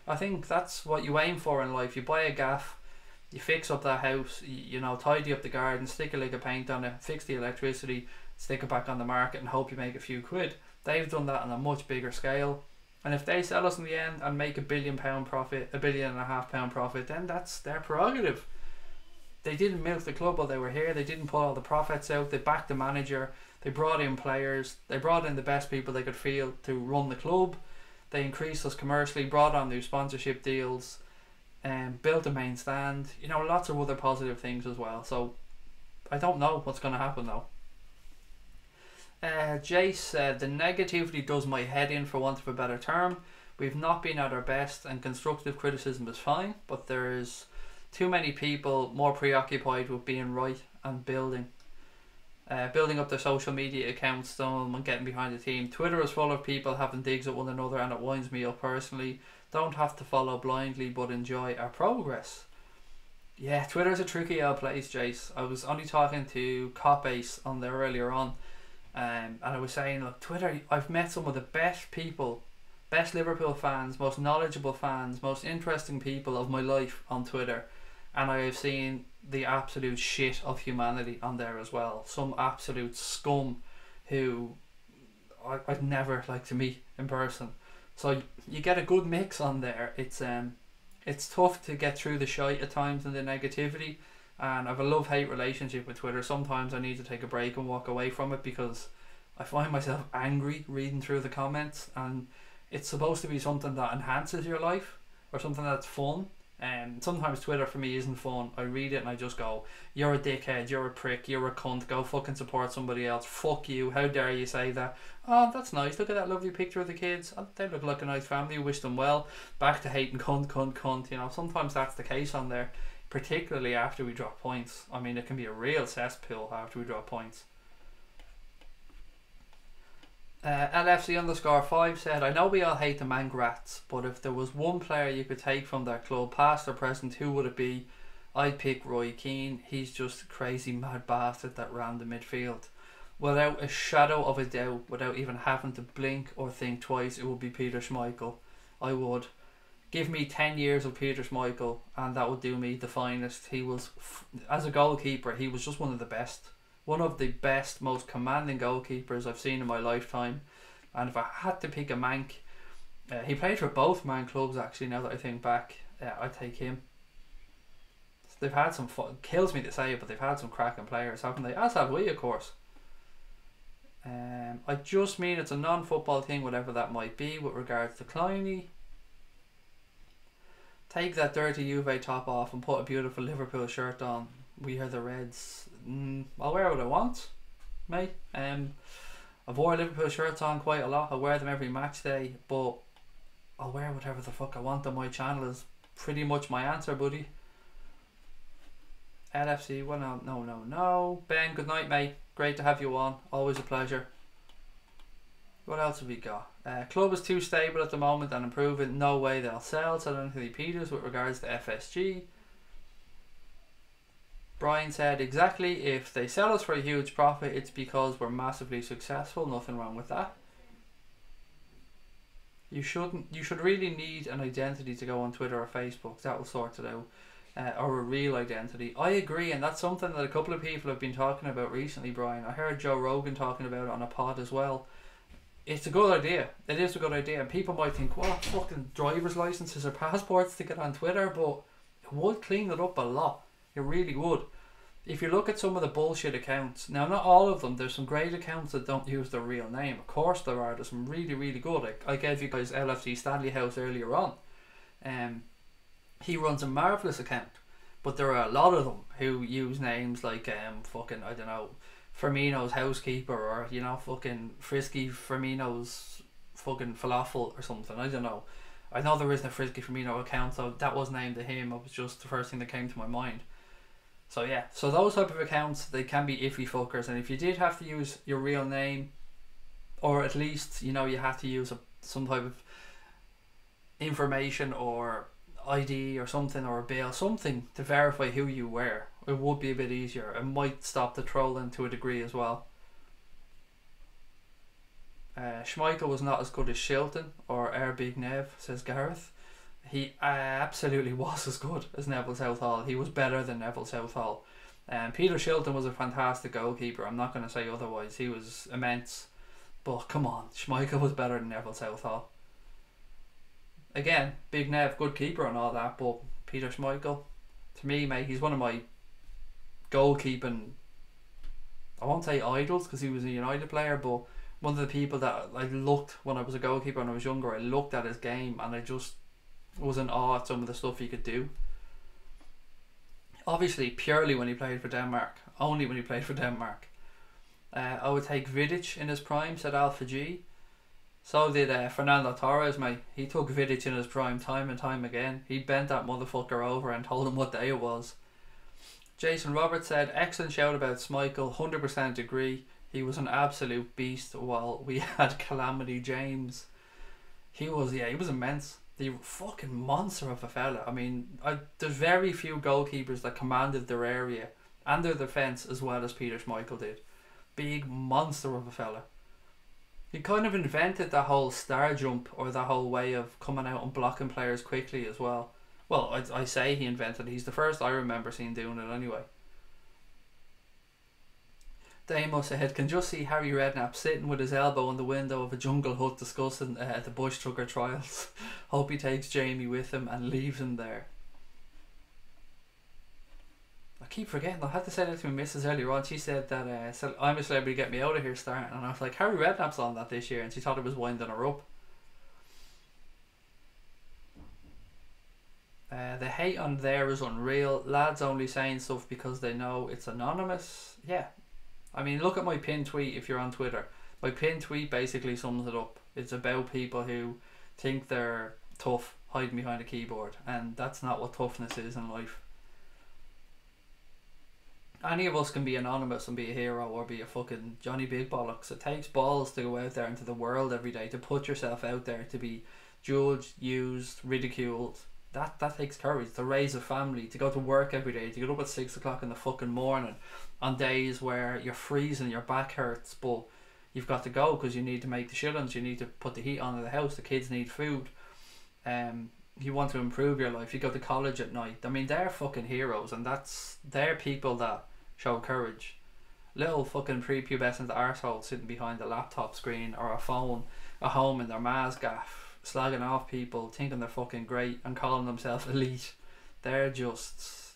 I think that's what you aim for in life. You buy a gaff, you fix up that house, you know, tidy up the garden, stick a lick of paint on it, fix the electricity, stick it back on the market and hope you make a few quid. They've done that on a much bigger scale. And if they sell us in the end and make £1 billion profit, £1.5 billion profit, then that's their prerogative. They didn't milk the club while they were here. They didn't pull all the profits out. They backed the manager. They brought in players. They brought in the best people they could feel to run the club. They increased us commercially, brought on new sponsorship deals, and built a main stand. You know, lots of other positive things as well. So I don't know what's going to happen though. Jace said, the negativity does my head in, for want of a better term. We've not been at our best, and constructive criticism is fine, but there's too many people more preoccupied with being right and building up their social media accounts, and getting behind the team. Twitter is full of people having digs at one another, and it winds me up personally. Don't have to follow blindly, but enjoy our progress. Yeah, Twitter's a tricky old place, Jace. I was only talking to Copace on there earlier on, and I was saying, look, Twitter, I've met some of the best people, best Liverpool fans, most knowledgeable fans, most interesting people of my life on Twitter, and I have seen the absolute shit of humanity on there as well. Some absolute scum who I'd never like to meet in person. So you get a good mix on there. It's tough to get through the shite at times and the negativity, and I have a love-hate relationship with Twitter. Sometimes I need to take a break and walk away from it because I find myself angry reading through the comments, and it's supposed to be something that enhances your life or something that's fun. And sometimes Twitter for me isn't fun. I read it and I just go, you're a dickhead, you're a prick, you're a cunt, go fucking support somebody else, fuck you, how dare you say that. Oh, that's nice, look at that lovely picture of the kids, oh, they look like a nice family, wish them well. Back to hating cunt. You know, sometimes that's the case on there, particularly after we drop points. I mean, it can be a real cesspool after we drop points. LFC _5 said, I know we all hate the Mangrats, but if there was one player you could take from their club, past or present, who would it be? I'd pick Roy Keane. He's just a crazy mad bastard that ran the midfield. Without a shadow of a doubt, without even having to blink or think twice, it would be Peter Schmeichel. I would. Give me 10 years of Peter Schmeichel and that would do me the finest. He was, as a goalkeeper, he was just one of the best. One of the best, most commanding goalkeepers I've seen in my lifetime. And if I had to pick a Manc, he played for both Man clubs actually, now that I think back. I'd take him. They've had some fun, kills me to say it, but they've had some cracking players, haven't they? As have we, of course. I just mean it's a non-football thing, whatever that might be, with regards to Kleiny. Take that dirty Juve top off and put a beautiful Liverpool shirt on. We are the Reds. I'll wear what I want, mate. I've wore Liverpool shirts on quite a lot. I wear them every match day, but I'll wear whatever the fuck I want on my channel is pretty much my answer, buddy. LFC, well, no. Ben, good night, mate. Great to have you on. Always a pleasure. What else have we got? Club is too stable at the moment and improving. No way they'll sell. Said Anthony Peters with regards to FSG. Brian said, exactly, if they sell us for a huge profit, it's because we're massively successful. Nothing wrong with that. You should really need an identity to go on Twitter or Facebook. That will sort it out. Or a real identity. I agree, and that's something that a couple of people have been talking about recently, Brian. I heard Joe Rogan talking about it on a pod as well. It's a good idea. It is a good idea. And people might think, what, fucking driver's licenses or passports to get on Twitter? But it would clean it up a lot. It really would. If you look at some of the bullshit accounts, now not all of them, there's some great accounts that don't use their real name. Of course there are. There's some really, really good. I gave you guys LFC Stanley House earlier on. He runs a marvellous account. But there are a lot of them who use names like fucking, I don't know, Firmino's housekeeper, or, you know, fucking Frisky Firmino's fucking falafel or something. I don't know. I know there isn't a Frisky Firmino account, so that wasn't aimed at him. It was just the first thing that came to my mind. So yeah, so those type of accounts, they can be iffy fuckers, and if you did have to use your real name, or at least, you know, you have to use some type of information or ID or something, or a bill, something to verify who you were, it would be a bit easier. It might stop the trolling to a degree as well. Schmeichel was not as good as Shilton or our Big Nev, says Gareth. He absolutely was as good as Neville Southall. He was better than Neville Southall. Peter Shilton was a fantastic goalkeeper. I'm not going to say otherwise. He was immense. But come on, Schmeichel was better than Neville Southall. Again, Big Nev, good keeper and all that, but Peter Schmeichel, to me, mate, he's one of my goalkeeping, I won't say idols because he was a United player, but one of the people that I looked when I was a goalkeeper when I was younger. I looked at his game and I just was in awe at some of the stuff he could do. Obviously, purely when he played for Denmark, only when he played for Denmark. I would take Vidic in his prime, said Alpha G. So did Fernando Torres, mate. He took Vidic in his prime time and time again. He bent that motherfucker over and told him what day it was. Jason Roberts said, excellent shout about Schmeichel, 100% agree. He was an absolute beast while we had Calamity James. He was immense. The fucking monster of a fella. I mean, there's very few goalkeepers that commanded their area and their defence as well as Peter Schmeichel did. Big monster of a fella. He kind of invented that whole star jump, or that whole way of coming out and blocking players quickly as well. Well, I say he invented it. He's the first I remember seeing doing it anyway. Damo said, can just see Harry Redknapp sitting with his elbow in the window of a jungle hut discussing the bush trucker trials. Hope he takes Jamie with him and leaves him there. I keep forgetting, I had to say that to my missus earlier on. She said that so I'm a Celebrity, Get Me Out of Here starting, and I was like, Harry Redknapp's on that this year, and she thought it was winding her up. The hate on there is unreal. Lads only saying stuff because they know it's anonymous. Yeah, I mean, look at my pinned tweet if you're on Twitter. My pinned tweet basically sums it up. It's about people who think they're tough hiding behind a keyboard, and that's not what toughness is in life. Any of us can be anonymous and be a hero or be a fucking Johnny Big Bollocks. It takes balls to go out there into the world every day, to put yourself out there, to be judged, used, ridiculed. That takes courage. To raise a family, to go to work every day, to get up at 6 o'clock in the fucking morning on days where you're freezing, your back hurts, but you've got to go because you need to make the shillings, you need to put the heat on in the house, the kids need food. You want to improve your life, you go to college at night. I mean, they're fucking heroes, and they're people that show courage. Little fucking prepubescent arseholes sitting behind a laptop screen or a phone at home in their ma's gaff, slagging off people, thinking they're fucking great and calling themselves elite. They're just,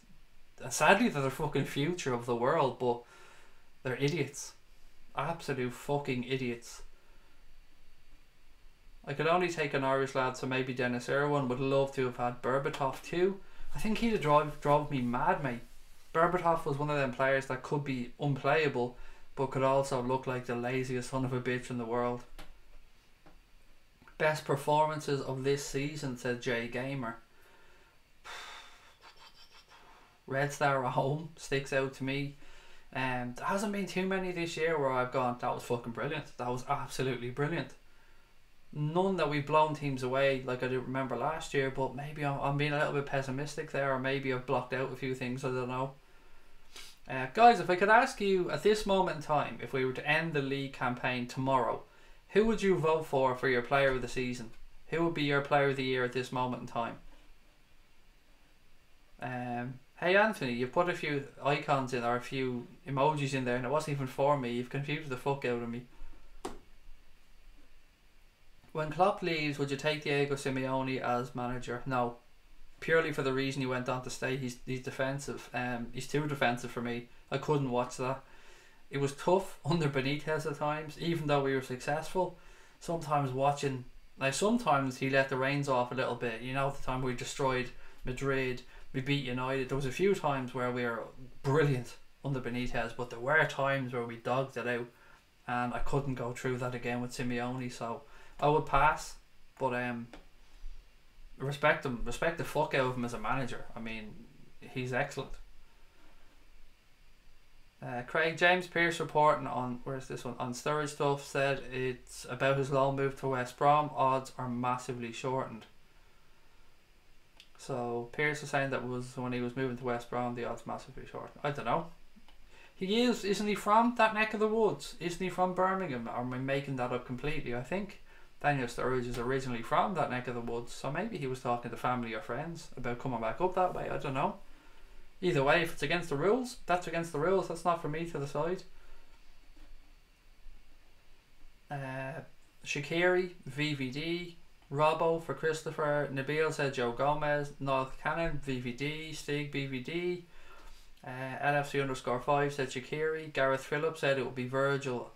sadly, they're the fucking future of the world, but they're idiots. Absolute fucking idiots. I could only take an Irish lad, so maybe Dennis Irwin. Would love to have had Berbatov too. I think he'd have drove me mad, mate. Berbatov was one of them players that could be unplayable, but could also look like the laziest son of a bitch in the world. Best performances of this season, said Jay Gamer. Red Star at home sticks out to me. There hasn't been too many this year where I've gone, that was fucking brilliant. That was absolutely brilliant. None that we've blown teams away like I do remember last year, but maybe I'm being a little bit pessimistic there, or maybe I've blocked out a few things, I don't know. Guys, if I could ask you at this moment in time, if we were to end the league campaign tomorrow, who would you vote for your player of the season? Who would be your player of the year at this moment in time? Hey Anthony, you put a few icons in, or a few emojis in there, and it wasn't even for me. You've confused the fuck out of me. When Klopp leaves, would you take Diego Simeone as manager? No. Purely for the reason he went on to stay. He's defensive. He's too defensive for me. I couldn't watch that. It was tough under Benitez at times, even though we were successful. Sometimes watching, like sometimes he let the reins off a little bit. You know, the time we destroyed Madrid, we beat United. There was a few times where we were brilliant under Benitez, but there were times where we dogged it out, and I couldn't go through that again with Simeone. So I would pass, but respect him, respect the fuck out of him as a manager. I mean, he's excellent. Craig, James Pearce reporting on, where's this one, on Sturridge stuff, said it's about his loan move to West Brom. Odds are massively shortened. So Pearce was saying that was when he was moving to West Brom, the odds massively shortened. I don't know. Isn't he from that neck of the woods? Isn't he from Birmingham? Or am I making that up completely? I think Daniel Sturridge is originally from that neck of the woods, so maybe he was talking to family or friends about coming back up that way. I don't know. Either way, if it's against the rules, that's against the rules. That's not for me to decide. Shaqiri, VVD, Robbo for Christopher. Nabil said Joe Gomez. Noel Cannon, VVD. Stig, BVD. LFC_5 said Shaqiri. Gareth Phillips said it would be Virgil,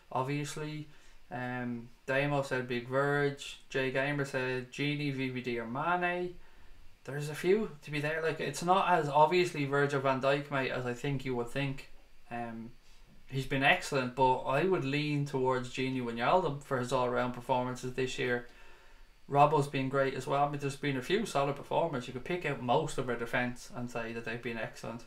obviously. Damo said Big Verge. Jay Gamer said Genie, VVD or Mane. There's a few to be there. Like, it's not as obviously Virgil van Dijk, mate, as I think you would think. He's been excellent, but I would lean towards Genie Wijnaldum for his all-round performances this year. Robbo's been great as well. I mean, there's been a few solid performers. You could pick out most of our defence and say that they've been excellent.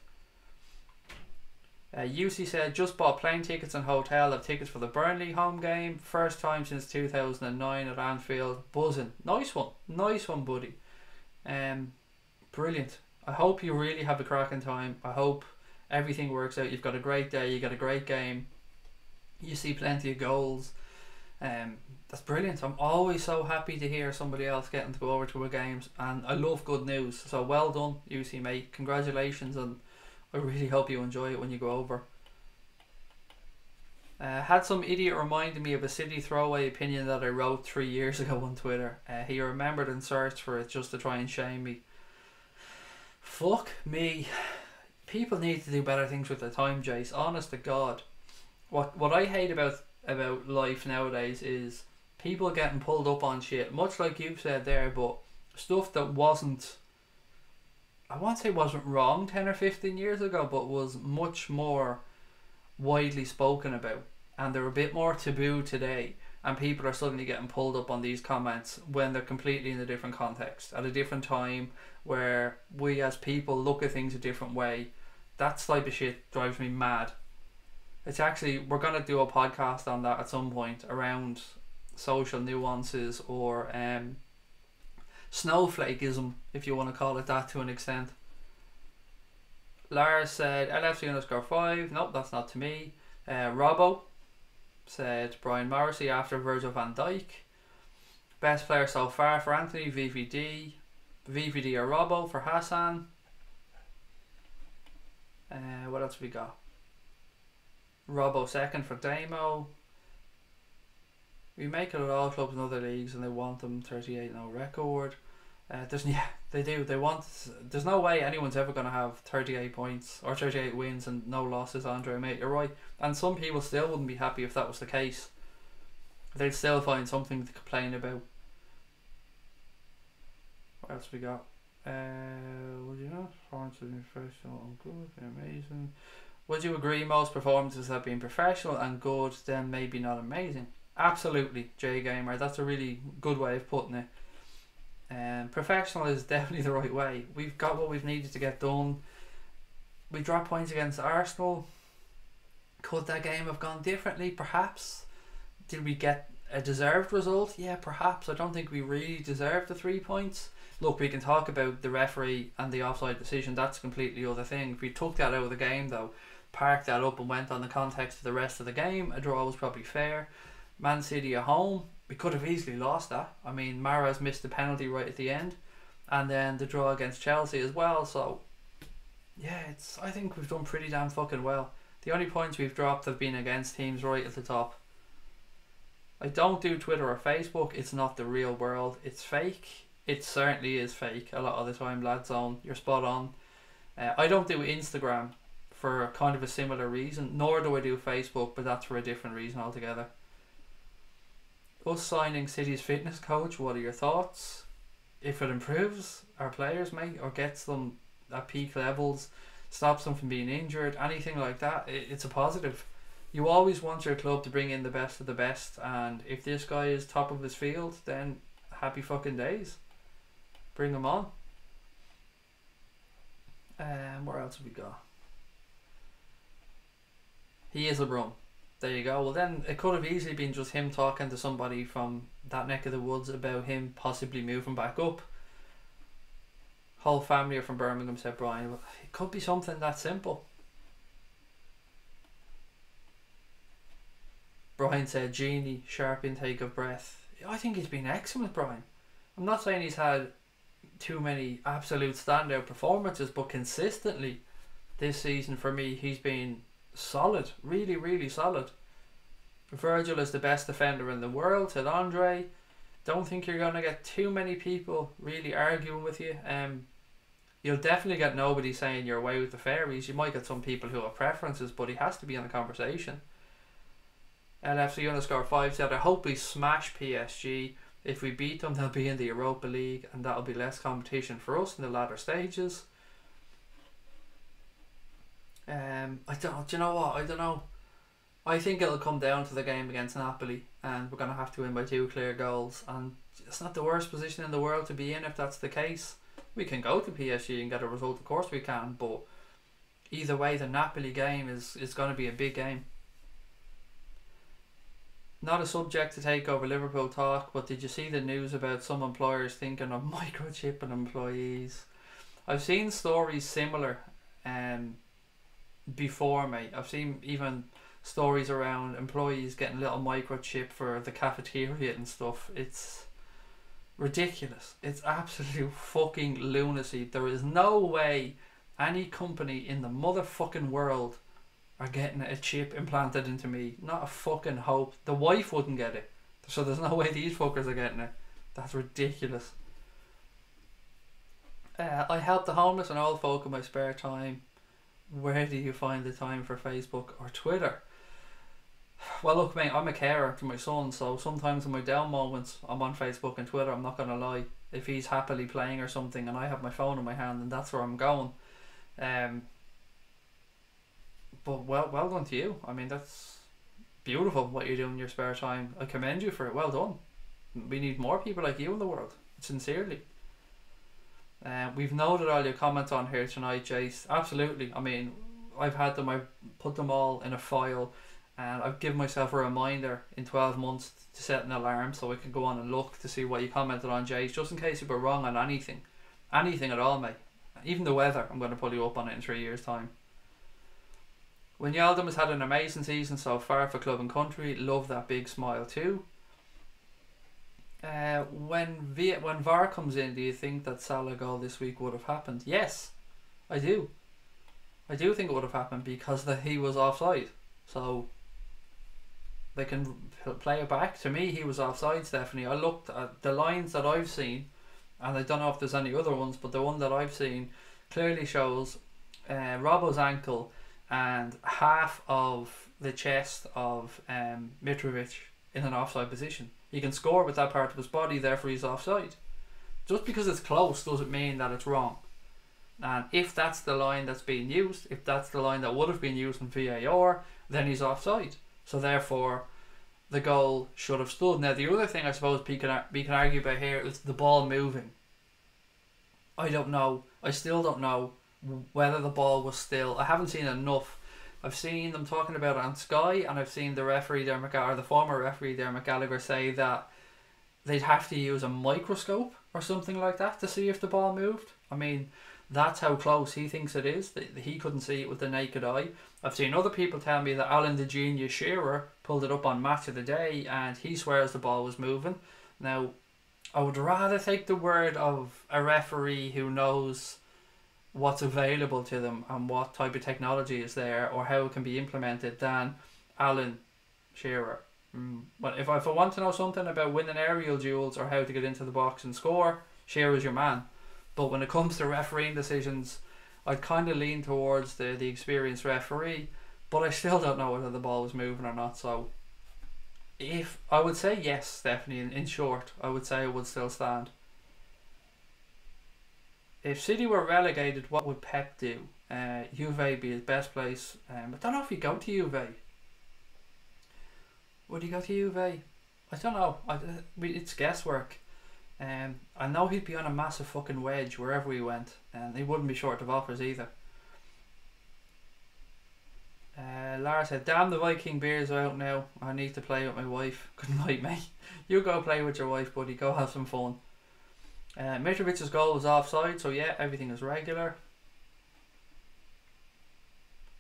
UC said just bought plane tickets and hotel. Have tickets for the Burnley home game. First time since 2009 at Anfield. Buzzing. Nice one, buddy. Brilliant. I hope you really have a cracking time. I hope everything works out. You've got a great day. You got a great game. You see plenty of goals. That's brilliant. I'm always so happy to hear somebody else getting to go over to our games, and I love good news. So well done, UC, mate. Congratulations, and I really hope you enjoy it when you go over. Had some idiot reminding me of a City throwaway opinion that I wrote 3 years ago on Twitter. He remembered and searched for it just to try and shame me. Fuck me. People need to do better things with their time, Jace. Honest to God. What I hate about life nowadays is people getting pulled up on shit, much like you've said there, but stuff that wasn't, I won't say wasn't wrong 10 or 15 years ago, but was much more widely spoken about, and they're a bit more taboo today, and people are suddenly getting pulled up on these comments when they're completely in a different context, at a different time, where we as people look at things a different way. That type of shit drives me mad. It's actually, we're going to do a podcast on that at some point, around social nuances, or snowflakeism, if you want to call it that to an extent. Lars said LFC_5. Nope, that's not to me. Robbo said Brian Morrissey after Virgil van Dijk. Best player so far for Anthony, VVD. VVD or Robbo for Hassan. What else we got? Robbo second for Damo. We make it at all clubs in other leagues and they want them 38 no record. They do. They want. There's no way anyone's ever going to have 38 points or 38 wins and no losses, Andre, mate. You're right. And some people still wouldn't be happy if that was the case. They'd still find something to complain about. What else we got? Would you know? Performances have been professional and good, amazing. Would you agree most performances have been professional and good, then maybe not amazing? Absolutely, J Gamer. That's a really good way of putting it. Professional is definitely the right way. We've got what we've needed to get done. We dropped points against Arsenal. Could that game have gone differently? Perhaps. Did we get a deserved result? Yeah, perhaps. I don't think we really deserved the 3 points. Look, we can talk about the referee and the offside decision. That's a completely other thing. If we took that out of the game, though, parked that up and went on the context of the rest of the game, a draw was probably fair. Man City at home, we could have easily lost that. I mean, Mahrez missed the penalty right at the end, and then the draw against Chelsea as well. So yeah, I think we've done pretty damn fucking well. The only points we've dropped have been against teams right at the top. I don't do Twitter or Facebook. It's not the real world. It's fake. It certainly is fake a lot of the time, Ladzone. You're spot on. I don't do Instagram for kind of a similar reason, nor do I do Facebook, but that's for a different reason altogether. Us signing City's fitness coach, what are your thoughts? If it improves our players, mate, or gets them at peak levels, stops them from being injured, anything like that, it's a positive. You always want your club to bring in the best of the best, and if this guy is top of his field, then happy fucking days. Bring him on. Where else have we got? He is a brum. There you go. Well, then it could have easily been just him talking to somebody from that neck of the woods about him possibly moving back up. Whole family are from Birmingham, said Brian. But it could be something that simple. Brian said, Genie, sharp intake of breath. I think he's been excellent, Brian. I'm not saying he's had too many absolute standout performances, but consistently this season for me he's been solid, really, really solid. Virgil is the best defender in the world, said Andre. Don't think you're going to get too many people really arguing with you. You'll definitely get nobody saying you're away with the fairies. You might get some people who have preferences, but he has to be in a conversation. LFC_5 said, I hope we smash PSG. If we beat them, they'll be in the Europa League, and that'll be less competition for us in the latter stages. I don't. Do you know what? I don't know. I think it'll come down to the game against Napoli, and we're gonna have to win by 2 clear goals. And it's not the worst position in the world to be in if that's the case. We can go to PSG and get a result, of course we can. But either way, the Napoli game is going to be a big game. Not a subject to take over Liverpool talk, but did you see the news about some employers thinking of microchipping employees? I've seen stories similar before, mate. I've seen even stories around employees getting a little microchip for the cafeteria and stuff. It's ridiculous. It's absolute fucking lunacy. There is no way any company in the motherfucking world are getting a chip implanted into me. Not a fucking hope. The wife wouldn't get it, so there's no way these fuckers are getting it. That's ridiculous. I help the homeless and old folk in my spare time. Where do you find the time for Facebook or Twitter? Well, look, mate, I'm a carer to my son, so sometimes in my down moments I'm on Facebook and Twitter. I'm not gonna lie. If he's happily playing or something and I have my phone in my hand, and that's where I'm going. But well done to you. I mean, that's beautiful what you do in your spare time. I commend you for it. Well done. We need more people like you in the world. Sincerely. We've noted all your comments on here tonight, Jace. Absolutely. I mean, I've had them. I've put them all in a file, and I've given myself a reminder in 12 months to set an alarm so I can go on and look to see what you commented on, Jace, just in case you were wrong on anything at all, mate. Even the weather, I'm going to pull you up on it in 3 years' time. Wijnaldum has had an amazing season so far for club and country. Love that big smile too. When VAR comes in, do you think that Salah goal this week would have happened? Yes, I do. I do think it would have happened because he was offside. So they can play it back. To me, he was offside, Stephanie. I looked at the lines that I've seen, and I don't know if there's any other ones, but the one that I've seen clearly shows Robbo's ankle and half of the chest of Mitrovic in an offside position. He can score with that part of his body, therefore he's offside. Just because it's close doesn't mean that it's wrong. And if that's the line that's being used, if that's the line that would have been used in VAR, then he's offside. So therefore the goal should have stood. Now the other thing I suppose we can argue about here is the ball moving. I don't know. I still don't know whether the ball was still. I haven't seen enough. I've seen them talking about it on Sky, and I've seen the referee there, the former referee there, McGallagher, say that they'd have to use a microscope or something like that to see if the ball moved. I mean, that's how close he thinks it is. He couldn't see it with the naked eye. I've seen other people tell me that Alan the Genius Shearer pulled it up on Match of the Day and he swears the ball was moving. Now, I would rather take the word of a referee who knows what's available to them and what type of technology is there or how it can be implemented than Alan Shearer. But if I want to know something about winning aerial duels or how to get into the box and score, Shearer's your man. But when it comes to refereeing decisions, I'd kind of lean towards the experienced referee, but I still don't know whether the ball was moving or not. So if I would say yes, Stephanie, in short, I would say it would still stand. If City were relegated, what would Pep do? Juve be his best place. I don't know if he'd go to Juve. Would he go to Juve? I don't know. It's guesswork. I know he'd be on a massive fucking wedge wherever he went, and he wouldn't be short of offers either. Lara said, damn, the Viking beers are out now. I need to play with my wife. Good night, mate. You go play with your wife, buddy. Go have some fun. Mitrovic's goal was offside, so yeah, everything is regular.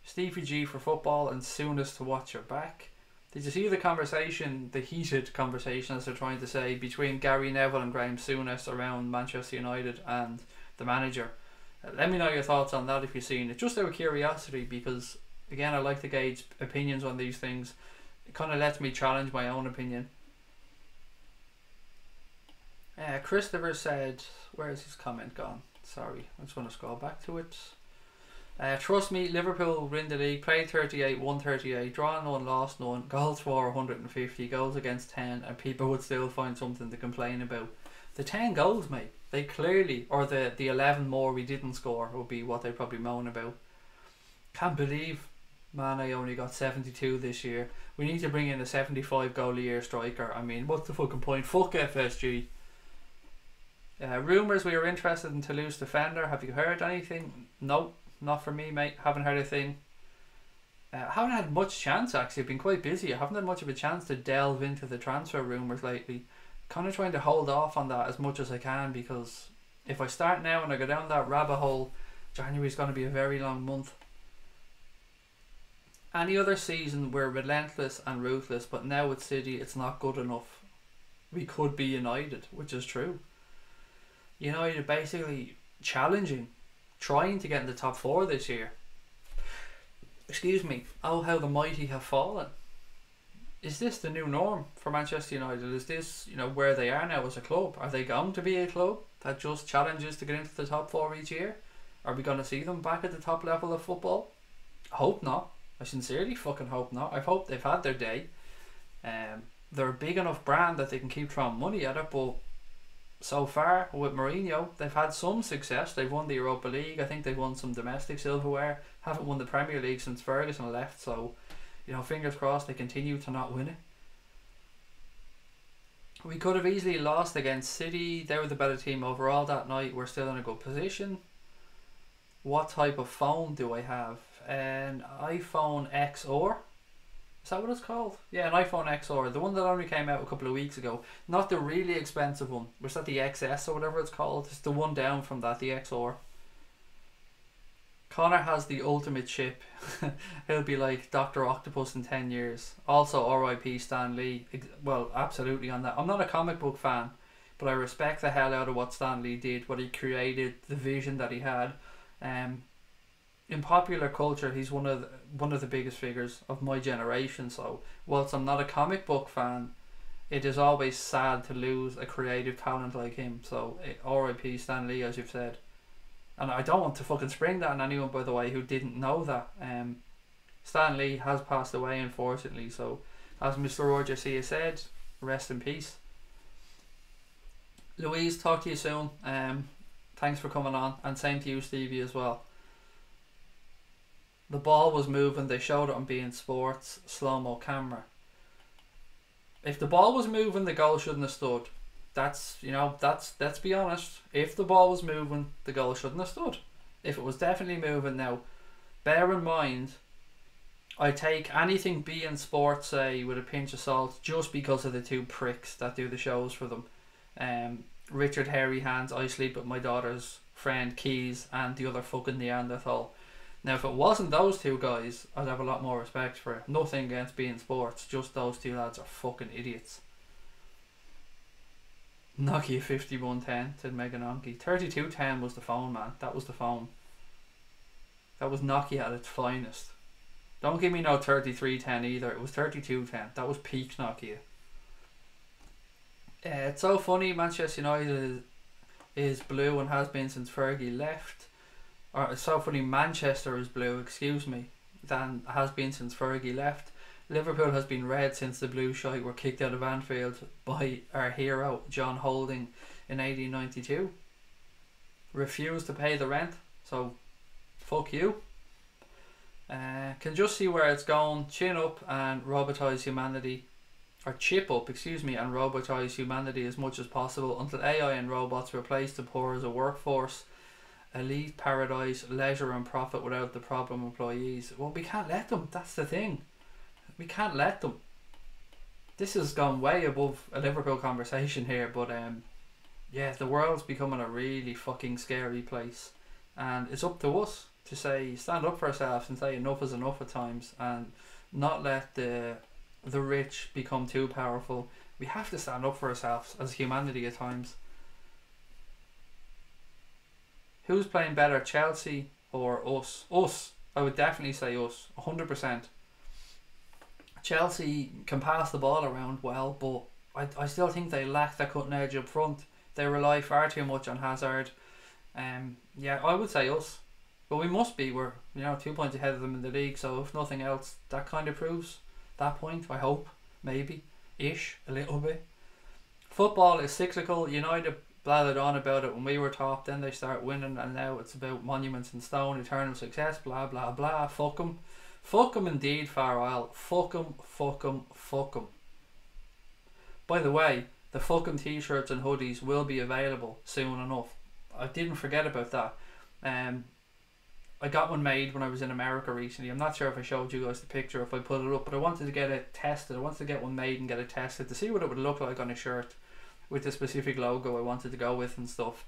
Stevie G for football and soonest to watch your back. Did you see the conversation, the heated conversation, as they're trying to say, between Gary Neville and Graham Souness around Manchester United and the manager? Let me know your thoughts on that if you've seen it, just out of curiosity, because again, I like to gauge opinions on these things. It kind of lets me challenge my own opinion. Christopher said, where is his comment gone? Sorry, I just want to scroll back to it. Trust me, Liverpool win the league, played 38, won 38, drawn none, lost none, goals for 150, goals against 10, and people would still find something to complain about. The 10 goals, mate, they clearly, or the 11 more we didn't score would be what they probably moan about. Can't believe Mane only got 72 this year. We need to bring in a 75 goal a year striker. I mean, what's the fucking point? Fuck FSG. Rumours we are interested in Toulouse defender. Have you heard anything? Nope, not for me, mate. Haven't heard a thing. Haven't had much chance, actually. I've been quite busy. I haven't had much of a chance to delve into the transfer rumours lately. Kind of trying to hold off on that as much as I can, because if I start now and I go down that rabbit hole, January's going to be a very long month. Any other season we're relentless and ruthless, but now with City it's not good enough. We could be United, which is true. United basically challenging, trying to get in the top 4 this year. Excuse me. Oh, how the mighty have fallen. Is this the new norm for Manchester United? Is this, where they are now as a club? Are they going to be a club that just challenges to get into the top 4 each year? Are we going to see them back at the top level of football? I hope not. I sincerely fucking hope not. I hope they've had their day. They're a big enough brand that they can keep throwing money at it, but so far with Mourinho they've had some success. They've won the Europa League. I think they've won some domestic silverware. Haven't won the Premier League since Ferguson left, so fingers crossed they continue to not win it. We could have easily lost against City. They were the better team overall that night. We're still in a good position. What type of phone do I have? An iPhone XR. Is that what it's called? Yeah, an iPhone XR. The one that only came out a couple of weeks ago. Not the really expensive one. Was that the XS or whatever it's called? It's the one down from that, the XR. Connor has the ultimate chip. He'll be like Dr. Octopus in 10 years. Also RIP Stan Lee. Well, absolutely on that. I'm not a comic book fan, but I respect the hell out of what Stan Lee did, what he created, the vision that he had. In popular culture, he's one of the biggest figures of my generation. So whilst I'm not a comic book fan, it is always sad to lose a creative talent like him. So R.I.P. Stan Lee, as you've said. And I don't want to fucking spring that on anyone, by the way, who didn't know that. Stan Lee has passed away, unfortunately. So as Mr. Roger C has said, rest in peace. Louise, talk to you soon. Thanks for coming on, and same to you, Stevie, as well. The ball was moving. They showed it on beIN Sports slow-mo camera. If the ball was moving, the goal shouldn't have stood. Let's be honest. If the ball was moving, the goal shouldn't have stood. If it was definitely moving, now, bear in mind, I take anything beIN Sports say with a pinch of salt, just because of the two pricks that do the shows for them. Richard Hairy Hands, I Sleep With My Daughter's Friend Keys, and the other fucking Neanderthal. Now, if it wasn't those two guys, I'd have a lot more respect for it. Nothing against beIN Sports, just those two lads are fucking idiots. Nokia 5110, said Megan Onky. 3210 was the phone, man. That was the phone. That was Nokia at its finest. Don't give me no 3310 either. It was 3210. That was peak Nokia. It's so funny. Manchester United is blue and has been since Fergie left. Or it's so funny. Manchester is blue, excuse me, than has been since Fergie left. Liverpool has been red since the blue shite were kicked out of Anfield by our hero John Holding in 1892. Refused to pay the rent, so fuck you. Can just see where it's going. Chin up and robotise humanity. or chip up, excuse me, and robotize humanity as much as possible until AI and robots replace the poor as a workforce. Elite paradise, leisure and profit without the problem employees. Well, we can't let them. That's the thing. We can't let them. This has gone way above a Liverpool conversation here, but yeah, the world's becoming a really fucking scary place, and it's up to us to say, stand up for ourselves and say enough is enough at times, and not let the rich become too powerful. We have to stand up for ourselves as humanity at times. Who's playing better, Chelsea or us? Us. I would definitely say us, 100%. Chelsea can pass the ball around well, but I still think they lack that cutting edge up front. They rely far too much on Hazard. Yeah, I would say us. But we must be. We're 2 points ahead of them in the league, so if nothing else, that kind of proves that point, I hope. Maybe. Ish. A little bit. Football is cyclical. United blathered on about it when we were top, then they start winning, and now it's about monuments in stone, eternal success, blah blah blah. Fuck them. Fuck them indeed, Far Isle. Fuck them, fuck them, fuck them. By the way, the fucking t-shirts and hoodies will be available soon enough. I didn't forget about that. I got one made when I was in America recently. I'm not sure if I showed you guys the picture, if I put it up, but I wanted to get it tested. I wanted to get one made and get it tested to see what it would look like on a shirt with the specific logo I wanted to go with and stuff.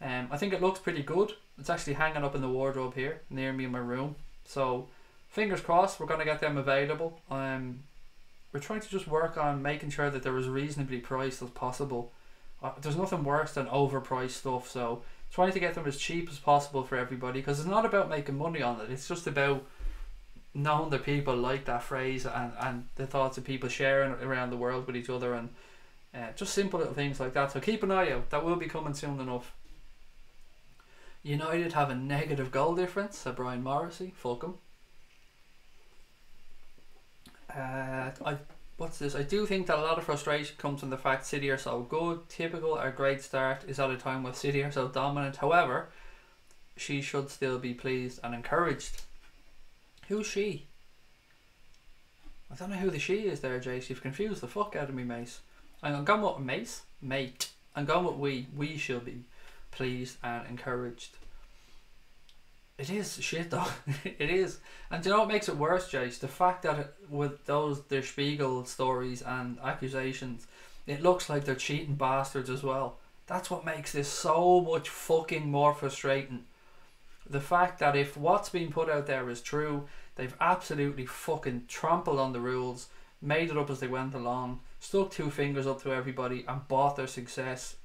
I think it looks pretty good. It's actually hanging up in the wardrobe here near me in my room. So fingers crossed we're going to get them available. We're trying to just work on making sure that they're as reasonably priced as possible. There's nothing worse than overpriced stuff, so trying to get them as cheap as possible for everybody, because it's not about making money on it. It's just about knowing that people like that phrase, and the thoughts of people sharing it around the world with each other, and just simple little things like that. So keep an eye out. That will be coming soon enough. United have a negative goal difference, said Brian Morrissey. Fuck him. What's this? I do think that a lot of frustration comes from the fact City are so good. Typical, our great start is at a time where City are so dominant. However, she should still be pleased and encouraged. Who's she? I don't know who the she is there, Jace. You've confused the fuck out of me, mate. I'm going with Mace, mate. I'm going with we. We should be pleased and encouraged. It is shit though. It is. And do you know what makes it worse, Jace? The fact that with those Der Spiegel stories and accusations, it looks like they're cheating bastards as well. That's what makes this so much fucking more frustrating. The fact that if what's being put out there is true, they've absolutely fucking trampled on the rules, made it up as they went along, stuck two fingers up to everybody and bought their success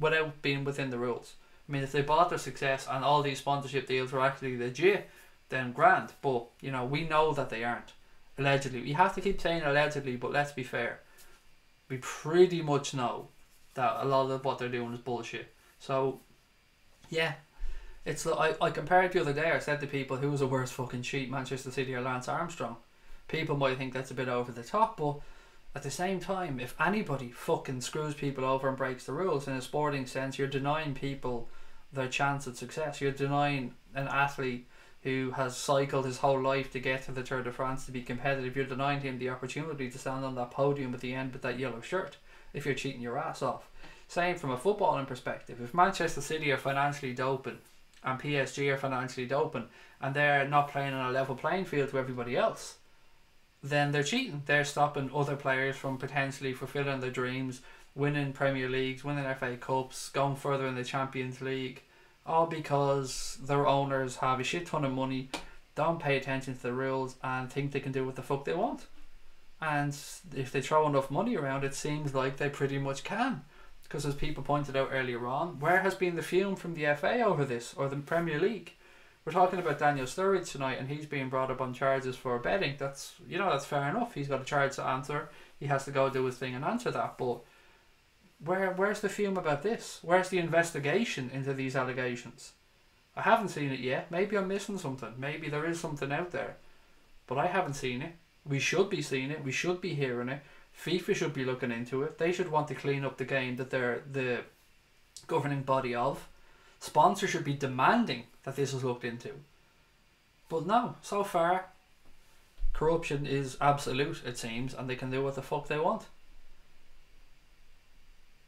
without being within the rules. I mean, if they bought their success and all these sponsorship deals were actually legit, then grand. But, we know that they aren't. Allegedly. We have to keep saying allegedly, but let's be fair. We pretty much know that a lot of what they're doing is bullshit. So, yeah. It's like, I compared the other day, I said to people, who was a worse fucking cheat, Manchester City or Lance Armstrong? People might think that's a bit over the top, but at the same time, if anybody fucking screws people over and breaks the rules in a sporting sense, you're denying people their chance at success. You're denying an athlete who has cycled his whole life to get to the Tour de France to be competitive. You're denying him the opportunity to stand on that podium at the end with that yellow shirt if you're cheating your ass off. Same from a footballing perspective. If Manchester City are financially doping and PSG are financially doping and they're not playing on a level playing field to everybody else, then they're cheating. They're stopping other players from potentially fulfilling their dreams, winning Premier Leagues, winning FA Cups, going further in the Champions League, all because their owners have a shit ton of money, don't pay attention to the rules and think they can do what the fuck they want. And if they throw enough money around, it seems like they pretty much can. Because as people pointed out earlier on, where has been the fume from the FA over this, or the Premier League? We're talking about Daniel Sturridge tonight, and he's being brought up on charges for betting. That's fair enough. He's got a charge to answer. He has to go do his thing and answer that. But where's the fume about this? Where's the investigation into these allegations? I haven't seen it yet. Maybe I'm missing something. Maybe there is something out there, but I haven't seen it. We should be seeing it. We should be hearing it. FIFA should be looking into it. They should want to clean up the game that they're the governing body of. Sponsors should be demanding that this is looked into. But no, so far, Corruption is absolute, it seems, and they can do what the fuck they want.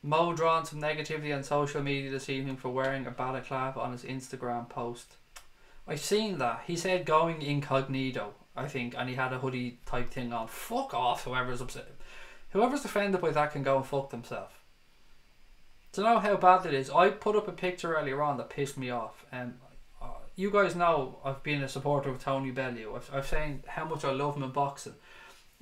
Mo drawn some negativity on social media this evening for wearing a balaclava on his Instagram post. I've seen that. He said going incognito, I think, and he had a hoodie type thing on. Fuck off, whoever's upset. Whoever's offended by that can go and fuck themselves. To know how bad it is, I put up a picture earlier on that pissed me off. You guys know I've been a supporter of Tony Bellew. I've seen how much I love him in boxing.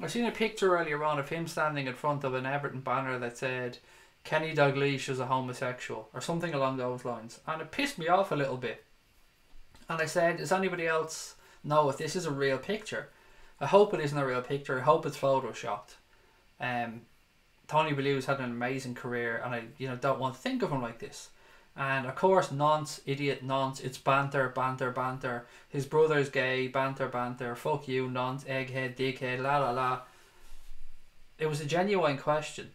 I've seen a picture earlier on of him standing in front of an Everton banner that said Kenny Dalglish is a homosexual or something along those lines, and it pissed me off a little bit. And I said, does anybody else know if this is a real picture? I hope it isn't a real picture. I hope it's photoshopped. Tony Bellew's had an amazing career, and I don't want to think of him like this. And of course, nonce, idiot, nonce, it's banter, banter, banter. His brother's gay, banter, banter, fuck you, nonce, egghead, dickhead, la la la. It was a genuine question.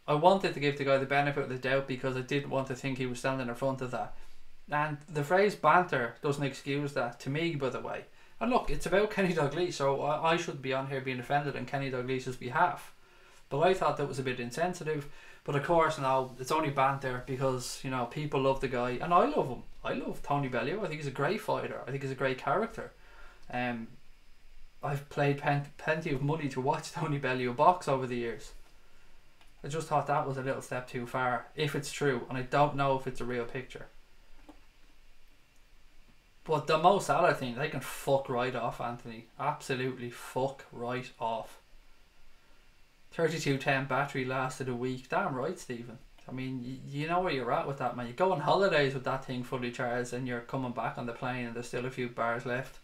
I wanted to give the guy the benefit of the doubt because I didn't want to think he was standing in front of that. And the phrase banter doesn't excuse that, to me, by the way. And look, it's about Kenny Dalglish, so I should be on here being offended on Kenny Dalglish's behalf. But I thought that was a bit insensitive. But of course, no, it's only banter because, people love the guy. And I love him. I love Tony Bellew. I think he's a great fighter. I think he's a great character. I've paid plenty of money to watch Tony Bellew box over the years. I just thought that was a little step too far, if it's true. And I don't know if it's a real picture. But the Mo Salah thing, they can fuck right off, Anthony. Absolutely fuck right off. 3210 battery lasted a week. Damn right, Stephen. I mean, you know where you're at with that, man. You go on holidays with that thing fully charged and you're coming back on the plane and there's still a few bars left.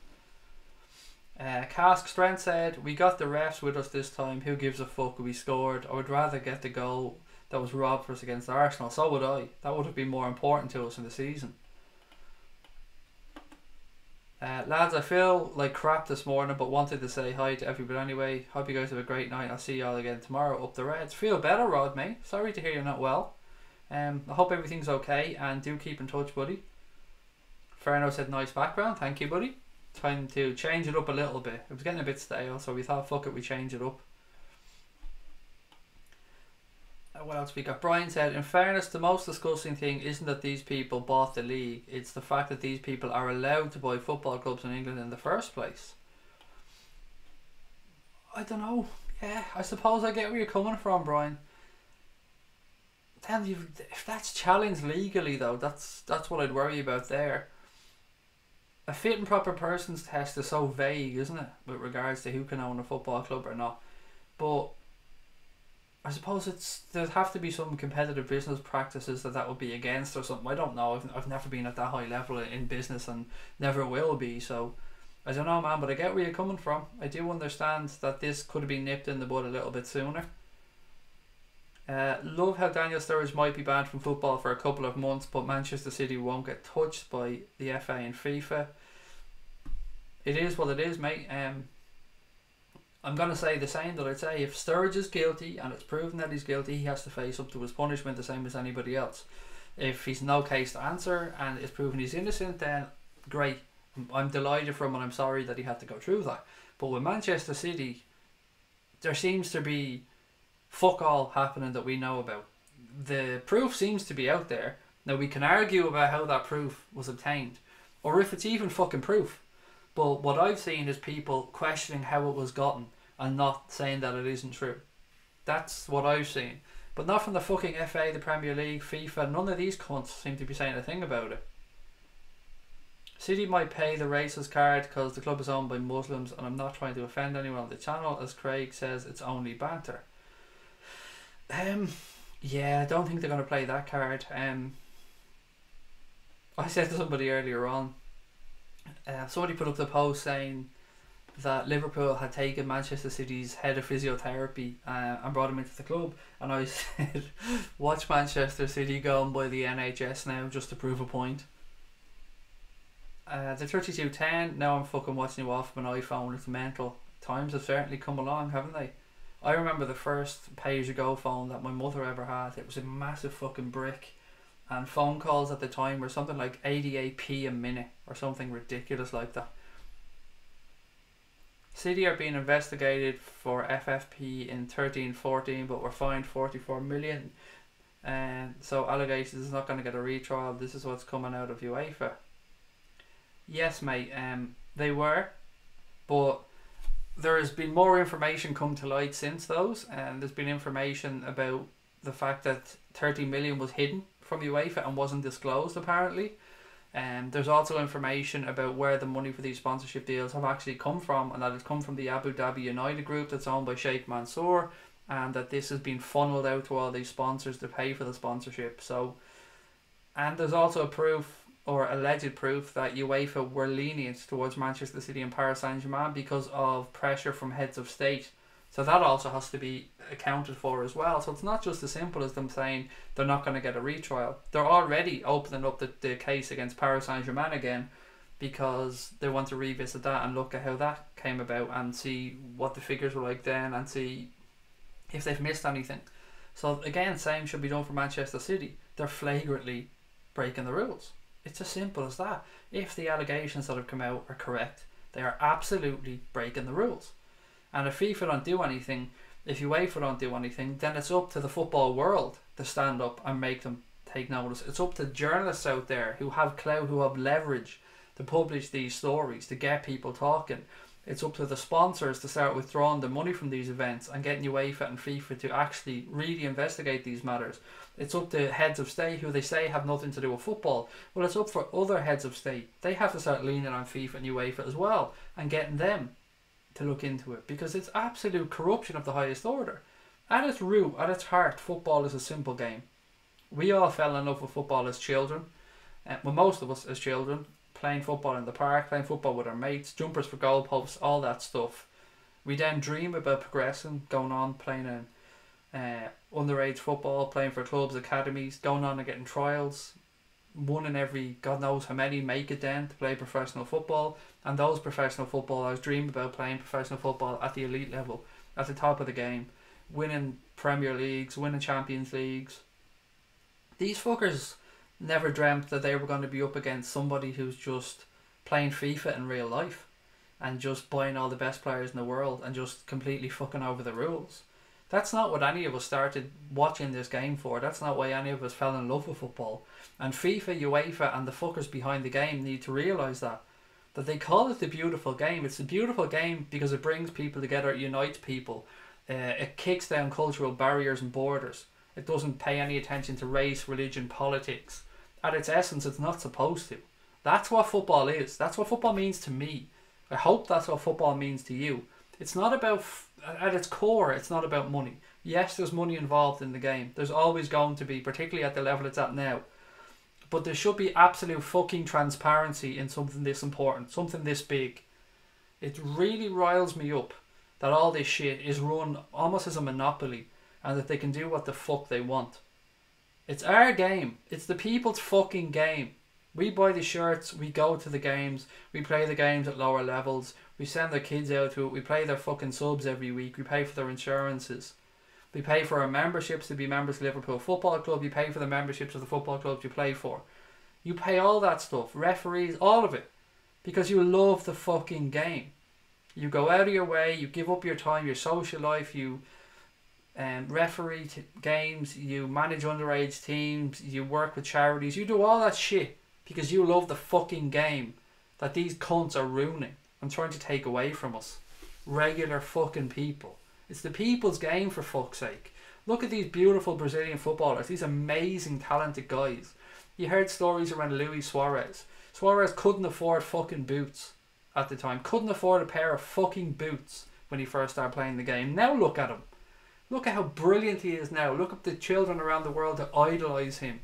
Cask Strength said, we got the refs with us this time. Who gives a fuck? We scored. I would rather get the goal that was robbed for us against Arsenal. So would I. That would have been more important to us in the season. Lads, I feel like crap this morning, but wanted to say hi to everybody anyway. Hope you guys have a great night. I'll see you all again tomorrow. Up the Reds. Feel better, Rod, mate. Sorry to hear you're not well. I hope everything's okay, and do keep in touch, buddy. Ferno said nice background. Thank you, buddy. Time to change it up a little bit. It was getting a bit stale, so we thought, fuck it, we change it up. What else we got? Brian said, in fairness, the most disgusting thing isn't that these people bought the league, it's the fact that these people are allowed to buy football clubs in England in the first place. I don't know. Yeah, I suppose I get where you're coming from, Brian. Then if that's challenged legally though, that's what I'd worry about there. A fit and proper persons test is so vague, isn't it, with regards to who can own a football club or not. But I suppose there'd have to be some competitive business practices that would be against or something. I don't know. I've never been at that high level in business and never will be. So I don't know, man. But I get where you're coming from. I do understand that this could have been nipped in the bud a little bit sooner. Love how Daniel Sturridge might be banned from football for a couple of months, but Manchester City won't get touched by the FA and FIFA. It is what it is, mate. I'm going to say the same that I'd say if Sturridge is guilty and it's proven that he's guilty, he has to face up to his punishment the same as anybody else. If he's no case to answer and it's proven he's innocent, then great. I'm delighted for him and I'm sorry that he had to go through that. But with Manchester City, there seems to be fuck all happening that we know about. The proof seems to be out there. Now we can argue about how that proof was obtained or if it's even fucking proof. But what I've seen is people questioning how it was gotten and not saying that it isn't true. That's what I've seen. But not from the fucking FA, the Premier League, FIFA. None of these cunts seem to be saying a thing about it. City might pay the racist card because the club is owned by Muslims, and I'm not trying to offend anyone on the channel. As Craig says, it's only banter. Yeah, I don't think they're going to play that card. I said to somebody earlier on, somebody put up the post saying that Liverpool had taken Manchester City's head of physiotherapy and brought him into the club, and I said, watch Manchester City going by the NHS now just to prove a point. The 3210, now I'm fucking watching you off of an iPhone. It's mental. Times have certainly come along, haven't they? I remember the first pay-as-you-go phone that my mother ever had. It was a massive fucking brick, and phone calls at the time were something like 88p a minute or something ridiculous like that. City are being investigated for FFP in 13-14, but were fined 44 million. And so allegations is not going to get a retrial. This is what's coming out of UEFA. Yes, mate. They were, but there has been more information come to light since those, and there's been information about the fact that 30 million was hidden from UEFA and wasn't disclosed apparently. And there's also information about where the money for these sponsorship deals have actually come from, and that it's come from the Abu Dhabi United group that's owned by Sheikh Mansour, and that this has been funneled out to all these sponsors to pay for the sponsorship. So, and there's also proof, or alleged proof, that UEFA were lenient towards Manchester City and Paris Saint-Germain because of pressure from heads of state. So that also has to be accounted for as well. So it's not just as simple as them saying they're not going to get a retrial. They're already opening up the case against Paris Saint-Germain again, because they want to revisit that and look at how that came about and see what the figures were like then and see if they've missed anything. So again, same should be done for Manchester City. They're flagrantly breaking the rules. It's as simple as that. If the allegations that have come out are correct, they are absolutely breaking the rules. And if FIFA don't do anything, if UEFA don't do anything, then it's up to the football world to stand up and make them take notice. It's up to journalists out there who have clout, who have leverage to publish these stories, to get people talking. It's up to the sponsors to start withdrawing the money from these events and getting UEFA and FIFA to actually really investigate these matters. It's up to heads of state who they say have nothing to do with football. Well, it's up for other heads of state. They have to start leaning on FIFA and UEFA as well and getting them to look into it, because it's absolute corruption of the highest order. At its root, at its heart, football is a simple game. We all fell in love with football as children. Well, most of us as children, playing football in the park, playing football with our mates, jumpers for goalposts, all that stuff. We then dream about progressing, going on playing in underage football, playing for clubs, academies, going on and getting trials. One in every God knows how many make it then to play professional football, and those professional footballers dream about playing professional football at the elite level, at the top of the game, winning Premier Leagues, winning Champions Leagues. These fuckers never dreamt that they were going to be up against somebody who's just playing FIFA in real life and just buying all the best players in the world and just completely fucking over the rules. That's not what any of us started watching this game for. That's not why any of us fell in love with football. And FIFA, UEFA and the fuckers behind the game need to realise that they call it the beautiful game. It's a beautiful game because it brings people together, it unites people. It kicks down cultural barriers and borders. It doesn't pay any attention to race, religion, politics. At its essence, it's not supposed to. That's what football is. That's what football means to me. I hope that's what football means to you. It's not about, at its core, it's not about money. Yes, there's money involved in the game. There's always going to be, particularly at the level it's at now. But there should be absolute fucking transparency in something this important, something this big. It really riles me up that all this shit is run almost as a monopoly and that they can do what the fuck they want. It's our game. It's the people's fucking game. We buy the shirts, we go to the games, we play the games at lower levels, we send their kids out to it, we play their fucking subs every week, we pay for their insurances. We pay for our memberships to be members of Liverpool Football Club, you pay for the memberships of the football clubs you play for. You pay all that stuff, referees, all of it, because you love the fucking game. You go out of your way, you give up your time, your social life, you referee games, you manage underage teams, you work with charities, you do all that shit because you love the fucking game that these cunts are ruining and trying to take away from us. Regular fucking people. It's the people's game, for fuck's sake. Look at these beautiful Brazilian footballers, these amazing talented guys. You heard stories around Luis Suarez. Suarez couldn't afford fucking boots at the time. Couldn't afford a pair of fucking boots when he first started playing the game. Now look at him. Look at how brilliant he is now. Look at the children around the world that idolise him,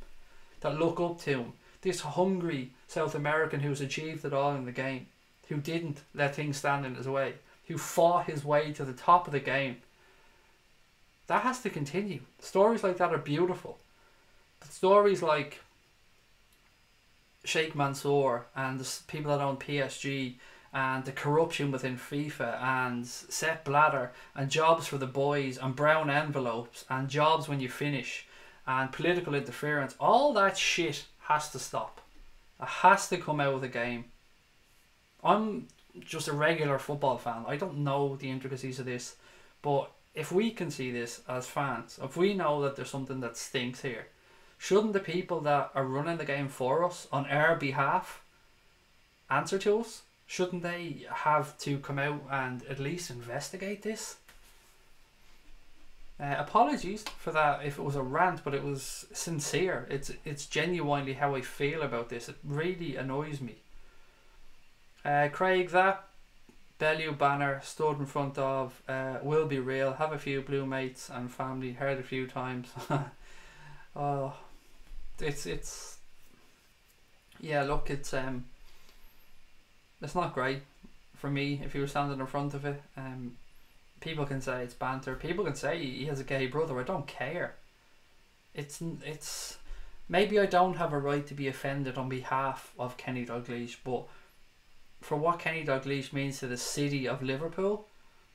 that look up to him. This hungry South American who's achieved it all in the game, who didn't let things stand in his way, who fought his way to the top of the game. That has to continue. Stories like that are beautiful. But stories like Sheikh Mansour and the people that own PSG and the corruption within FIFA and Sepp Blatter and jobs for the boys and brown envelopes and jobs when you finish and political interference, all that shit has to stop. It has to come out of the game. I'm just a regular football fan. I don't know the intricacies of this, but if we can see this as fans, if we know that there's something that stinks here, shouldn't the people that are running the game for us on our behalf answer to us? Shouldn't they have to come out and at least investigate this? Apologies for that if it was a rant, but it was sincere. It's genuinely how I feel about this. It really annoys me. Craig, that Bellew banner stood in front of will be real. Have a few blue mates and family. Heard a few times. Oh, it's yeah. Look, it's not great for me if you were standing in front of it. People can say it's banter. People can say he has a gay brother. I don't care. It's maybe I don't have a right to be offended on behalf of Kenny Dalglish, but for what Kenny Dalglish means to the city of Liverpool,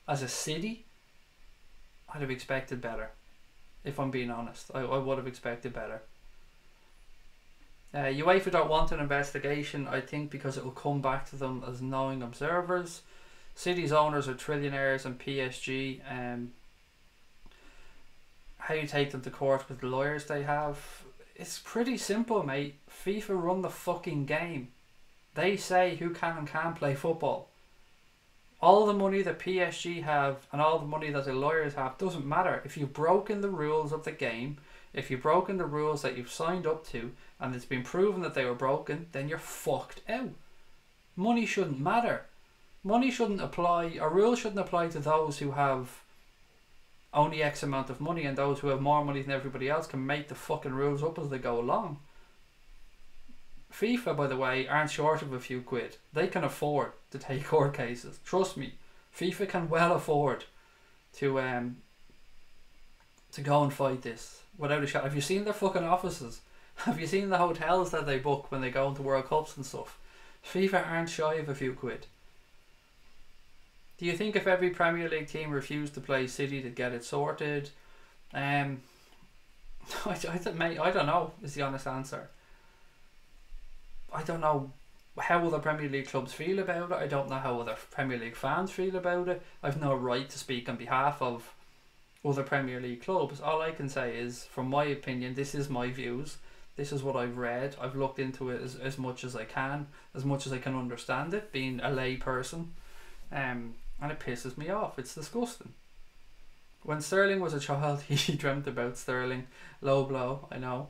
as a city, I'd have expected better. If I'm being honest, I would have expected better. UEFA don't want an investigation, I think, because it will come back to them as knowing observers. City's owners are trillionaires and PSG. How you take them to court with the lawyers they have? It's pretty simple, mate. FIFA run the fucking game. They say who can and can't play football. All the money that PSG have and all the money that the lawyers have doesn't matter. If you've broken the rules of the game, if you've broken the rules that you've signed up to, and it's been proven that they were broken, then you're fucked out. Money shouldn't matter. Money shouldn't apply, or rules shouldn't apply to those who have only X amount of money, and those who have more money than everybody else can make the fucking rules up as they go along. FIFA, by the way, aren't short of a few quid. They can afford to take court cases. Trust me, FIFA can well afford to go and fight this without a shot. Have you seen their fucking offices? Have you seen the hotels that they book when they go into World Cups and stuff? FIFA aren't shy of a few quid. Do you think if every Premier League team refused to play City to get it sorted? I don't know is the honest answer. I don't know how other Premier League clubs feel about it. I don't know how other Premier League fans feel about it. I've no right to speak on behalf of other Premier League clubs. All I can say is, from my opinion, this is my views. This is what I've read. I've looked into it as much as I can, as much as I can understand it, being a lay person. And it pisses me off. It's disgusting. When Sterling was a child, he dreamt about Sterling. Low blow, I know.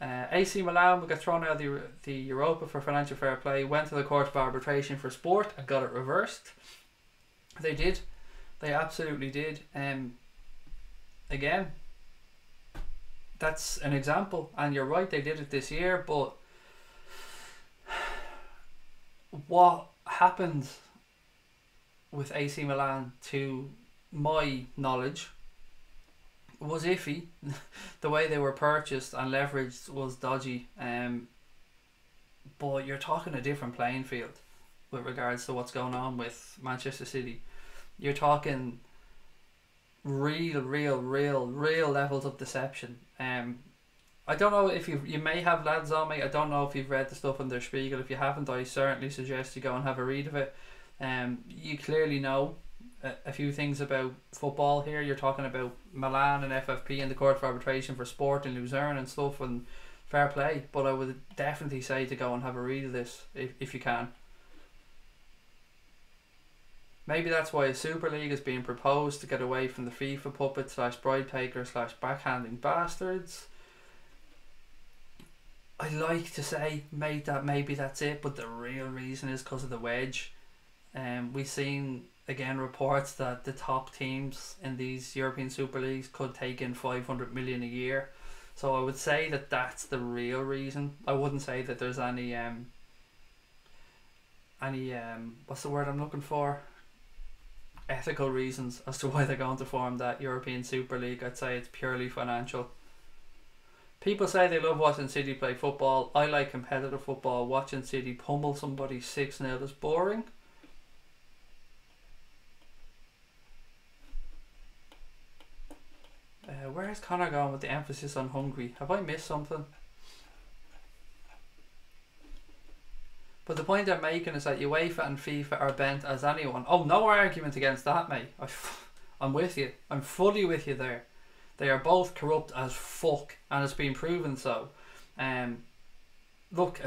AC Milan would get thrown out of the Europa for financial fair play, went to the Court of Arbitration for Sport and got it reversed. They did. They absolutely did. Again, that's an example, and you're right, they did it this year, but what happened with AC Milan, to my knowledge, was iffy. The way they were purchased and leveraged was dodgy. But you're talking a different playing field with regards to what's going on with Manchester City. You're talking real levels of deception. I don't know if you may have, lads on me. I don't know if you've read the stuff in Der Spiegel. If you haven't, I certainly suggest you go and have a read of it. You clearly know a few things about football here. You're talking about Milan and FFP and the Court of Arbitration for Sport in Luzerne and stuff, and fair play, but I would definitely say to go and have a read of this if you can. Maybe that's why a Super League is being proposed, to get away from the FIFA puppet / bribe taker / backhanding bastards. I like to say, mate, that maybe that's it, but the real reason is because of the wedge. We've seen again reports that the top teams in these European Super Leagues could take in 500 million a year. So I would say that that's the real reason. I wouldn't say that there's any what's the word I'm looking for? Ethical reasons as to why they're going to form that European Super League. I'd say it's purely financial. People say they love watching City play football. I like competitive football. Watching City pummel somebody 6-0 is boring. Where's Connor going with the emphasis on hungry? Have I missed something? But the point they're making is that UEFA and FIFA are bent as anyone. Oh, no argument against that, mate. I'm with you. I'm fully with you there. They are both corrupt as fuck, and it's been proven so. Look,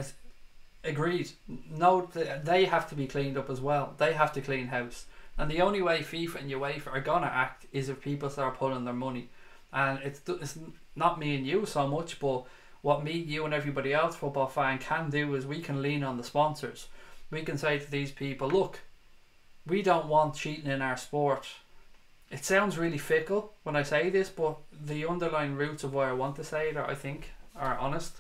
agreed. No, they have to be cleaned up as well. They have to clean house. And the only way FIFA and UEFA are going to act is if people start pulling their money. And it's not me and you so much, but what me, you and everybody else football fan can do is we can lean on the sponsors. We can say to these people, look, we don't want cheating in our sport. It sounds really fickle when I say this, but the underlying roots of why I want to say it, I think, are honest.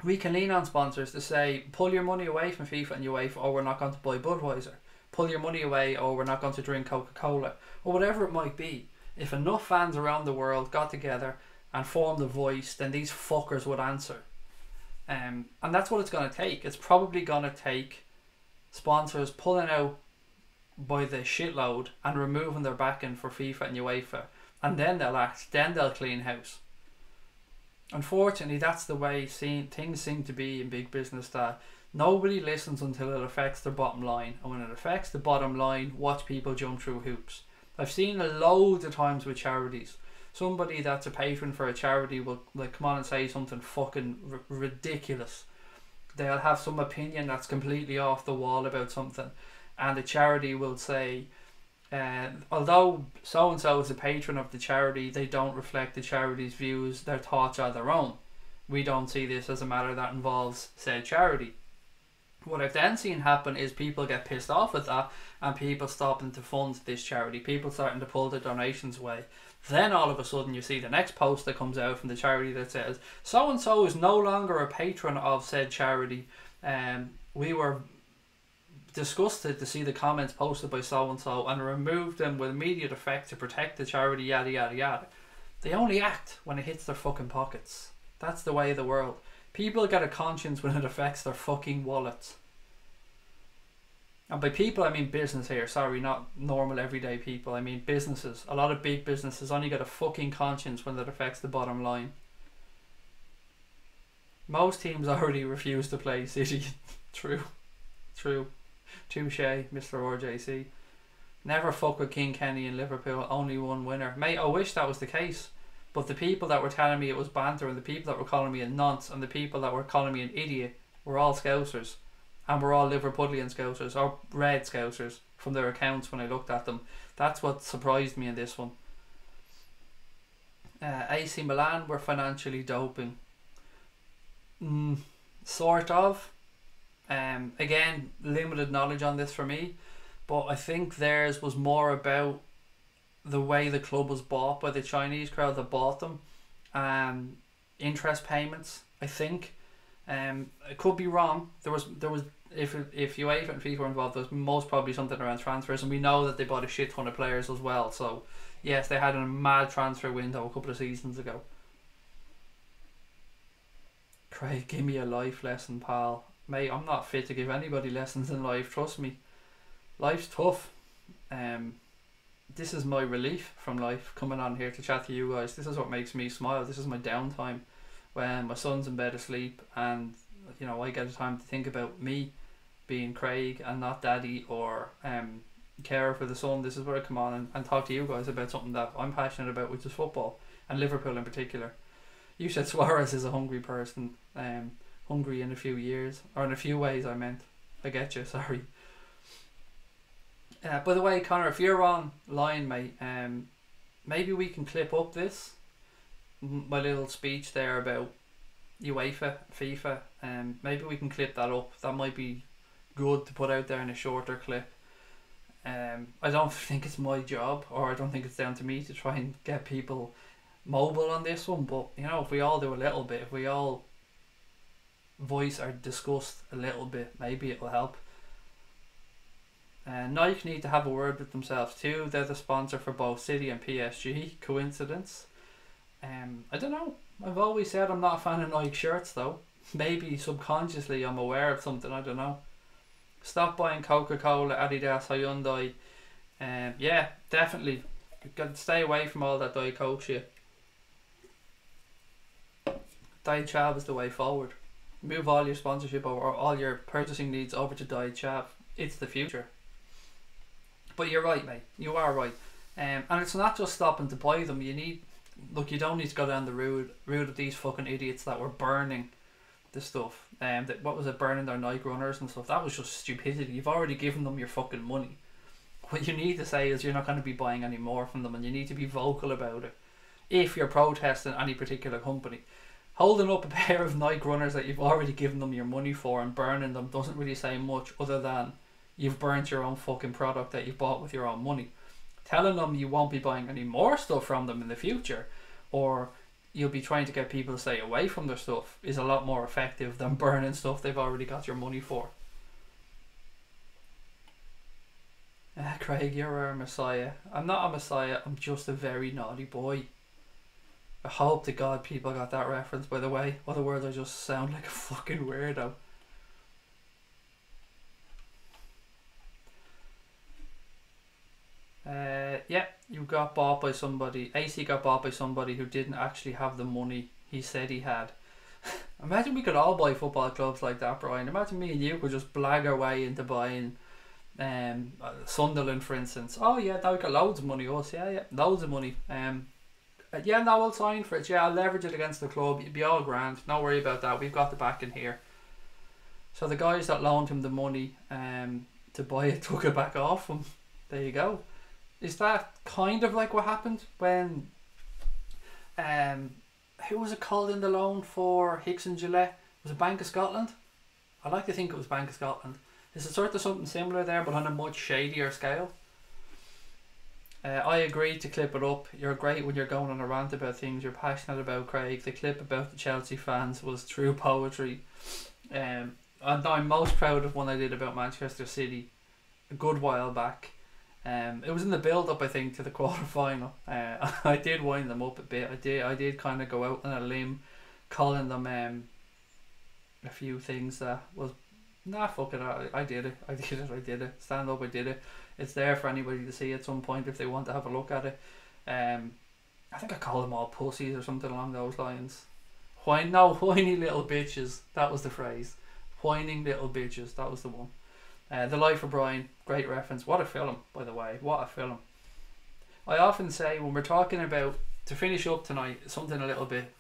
We can lean on sponsors to say, pull your money away from FIFA and UEFA, or we're not going to buy Budweiser. Pull your money away, or we're not going to drink Coca-Cola, or whatever it might be. If enough fans around the world got together and formed a voice, then these fuckers would answer. And that's what it's going to take. It's probably going to take sponsors pulling out by the shitload and removing their backing for FIFA and UEFA, and then they'll act, then they'll clean house. Unfortunately, that's the way things seem to be in big business, that nobody listens until it affects their bottom line, and when it affects the bottom line, watch people jump through hoops. I've seen it loads of times with charities. Somebody that's a patron for a charity will come on and say something fucking ridiculous. They'll have some opinion that's completely off the wall about something, and the charity will say, although so-and-so is a patron of the charity, they don't reflect the charity's views, their thoughts are their own. We don't see this as a matter that involves said charity. What I've then seen happen is people get pissed off at that, and people stopping to fund this charity, people starting to pull the donations away. Then all of a sudden you see the next post that comes out from the charity that says, so-and-so is no longer a patron of said charity. We were disgusted to see the comments posted by so-and-so and removed them with immediate effect to protect the charity, yada yada yada. They only act when it hits their fucking pockets. That's the way of the world. People get a conscience when it affects their fucking wallets. And by people I mean business here, sorry, not normal everyday people. I mean businesses. A lot of big businesses only get a fucking conscience when it affects the bottom line. Most teams already refuse to play City. True. Touche, Mr. RJC. Never fuck with King Kenny in Liverpool, only one winner. Mate, I wish that was the case. But the people that were telling me it was banter, and the people that were calling me a nonce, and the people that were calling me an idiot were all Scousers. And we're all Liverpudlian Scousers, or Red Scousers, from their accounts when I looked at them. That's what surprised me in this one. AC Milan were financially doping. Sort of. Again, limited knowledge on this for me, but I think theirs was more about the way the club was bought by the Chinese crowd that bought them, and interest payments, I think. I could be wrong. There was if UEFA and FIFA were involved, there was most probably something around transfers, and we know that they bought a shit ton of players as well. So yes, they had a mad transfer window a couple of seasons ago. Craig, give me a life lesson, pal. Mate, I'm not fit to give anybody lessons in life, trust me. Life's tough. This is my relief from life, coming on here to chat to you guys. This is what makes me smile. This is my downtime when my son's in bed asleep, and you know, I get a time to think about me being Craig and not daddy, or carer for the son. This is where I come on and talk to you guys about something that I'm passionate about, which is football, and Liverpool in particular. You said Suarez is a hungry person. Hungry in a few years, or in a few ways I meant. I get you, sorry. By the way, Connor, if you're online, mate, maybe we can clip up this, my little speech there about UEFA, FIFA, maybe we can clip that up. That might be good to put out there in a shorter clip. I don't think it's my job, or I don't think it's down to me to try and get people mobile on this one, but you know, if we all do a little bit, if we all voice our disgust a little bit, maybe it will help. Nike need to have a word with themselves too. They're the sponsor for both City and PSG. Coincidence? I don't know. I've always said I'm not a fan of Nike shirts though. Maybe subconsciously I'm aware of something, I don't know. Stop buying Coca-Cola, Adidas, Hyundai. Yeah, definitely. You've got to stay away from all that Diet Coke shit. Diet Chav is the way forward. Move all your sponsorship or all your purchasing needs over to Diet Chav. It's the future. But you're right, mate. You are right. And it's not just stopping to buy them. You don't need to go down the route of these fucking idiots that were burning the stuff. What was it, burning their Nike runners and stuff? That was just stupidity. You've already given them your fucking money. What you need to say is you're not going to be buying any more from them, and you need to be vocal about it if you're protesting any particular company. Holding up a pair of Nike runners that you've already given them your money for and burning them doesn't really say much other than you've burnt your own fucking product that you've bought with your own money. Telling them you won't be buying any more stuff from them in the future, or you'll be trying to get people to stay away from their stuff, is a lot more effective than burning stuff they've already got your money for. Craig, you're a messiah. I'm not a messiah, I'm just a very naughty boy. I hope to God people got that reference, by the way. Otherwise I just sound like a fucking weirdo. Yeah, you got bought by somebody. AC got bought by somebody who didn't actually have the money he said he had. Imagine we could all buy football clubs like that, Brian. Imagine me and you could just blag our way into buying Sunderland, for instance. Oh yeah, now we got loads of money. Us, yeah, loads of money. Yeah, no, I'll sign for it. Yeah, I'll leverage it against the club. It'd be all grand. Don't worry about that. We've got the back in here. So the guys that loaned him the money to buy it took it back off him. There you go. Is that kind of like what happened when who was it called in the loan for Hicks and Gillette? Was it Bank of Scotland? I like to think it was Bank of Scotland. Is it sort of something similar there, but on a much shadier scale? I agreed to clip it up. You're great when you're going on a rant about things you're passionate about, Craig. The clip about the Chelsea fans was true poetry. And I'm most proud of one I did about Manchester City a good while back. It was in the build-up, I think, to the quarter-final. I did wind them up a bit. I did kind of go out on a limb, calling them a few things that was, nah, fuck it, I did it. Stand up, I did it. It's there for anybody to see at some point if they want to have a look at it. I think I called them all pussies or something along those lines. Whiny little bitches. That was the phrase. Whining little bitches. That was the one. The Life of Brian, great reference. What a film, by the way. What a film. I often say when we're talking about, to finish up tonight, something a little bit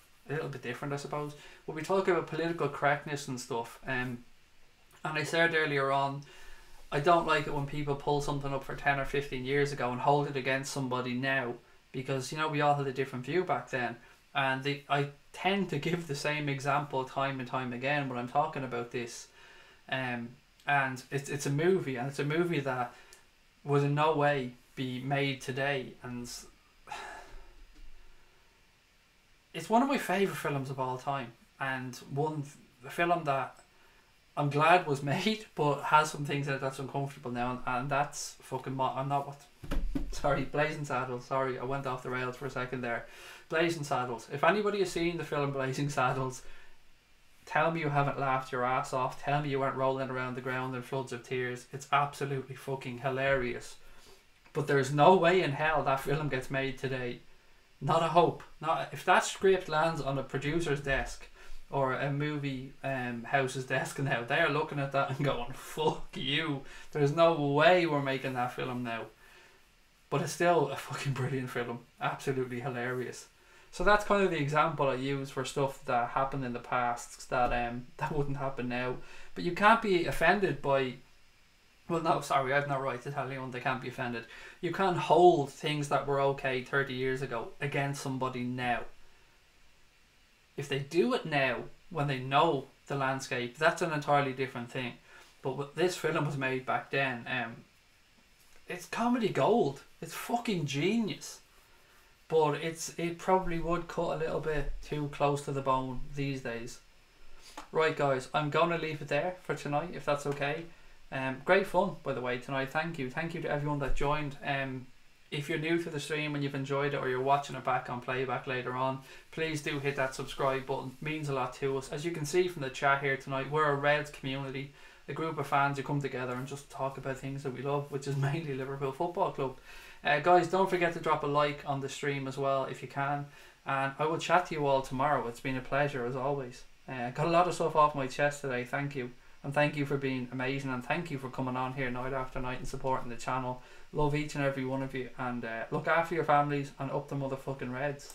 different, I suppose. When we talk about political correctness and stuff, and I said earlier on, I don't like it when people pull something up for 10 or 15 years ago and hold it against somebody now, because, you know, we all had a different view back then. And I tend to give the same example time and time again when I'm talking about this. And it's a movie, and it's a movie that would in no way be made today, and it's one of my favourite films of all time, and a film that I'm glad was made, but has some things in it that's uncomfortable now, and that's fucking Blazing Saddles. Sorry, I went off the rails for a second there. Blazing Saddles. If anybody has seen the film Blazing Saddles, tell me you haven't laughed your ass off. Tell me you weren't rolling around the ground in floods of tears. It's absolutely fucking hilarious. But there's no way in hell that film gets made today. Not a hope. Not if that script lands on a producer's desk or a movie house's desk now, they are looking at that and going, fuck you. There's no way we're making that film now. But it's still a fucking brilliant film. Absolutely hilarious. So that's kind of the example I use for stuff that happened in the past that wouldn't happen now. But you can't be offended by... Well, no, sorry, I've no right to tell anyone they can't be offended. You can't hold things that were okay 30 years ago against somebody now. If they do it now, when they know the landscape, that's an entirely different thing. But what this film was made back then, it's comedy gold. It's fucking genius. But it probably would cut a little bit too close to the bone these days. Right, guys, I'm going to leave it there for tonight, if that's okay. Great fun, by the way, tonight. Thank you to everyone that joined. If you're new to the stream and you've enjoyed it, or you're watching it back on playback later on, please do hit that subscribe button. It means a lot to us. As you can see from the chat here tonight, we're a Reds community, a group of fans who come together and just talk about things that we love, which is mainly Liverpool Football Club. Guys, don't forget to drop a like on the stream as well if you can, and I will chat to you all tomorrow. It's been a pleasure as always. Got a lot of stuff off my chest today. Thank you. And thank you for being amazing, and thank you for coming on here night after night and supporting the channel. Love each and every one of you, and look after your families, and up the motherfucking Reds.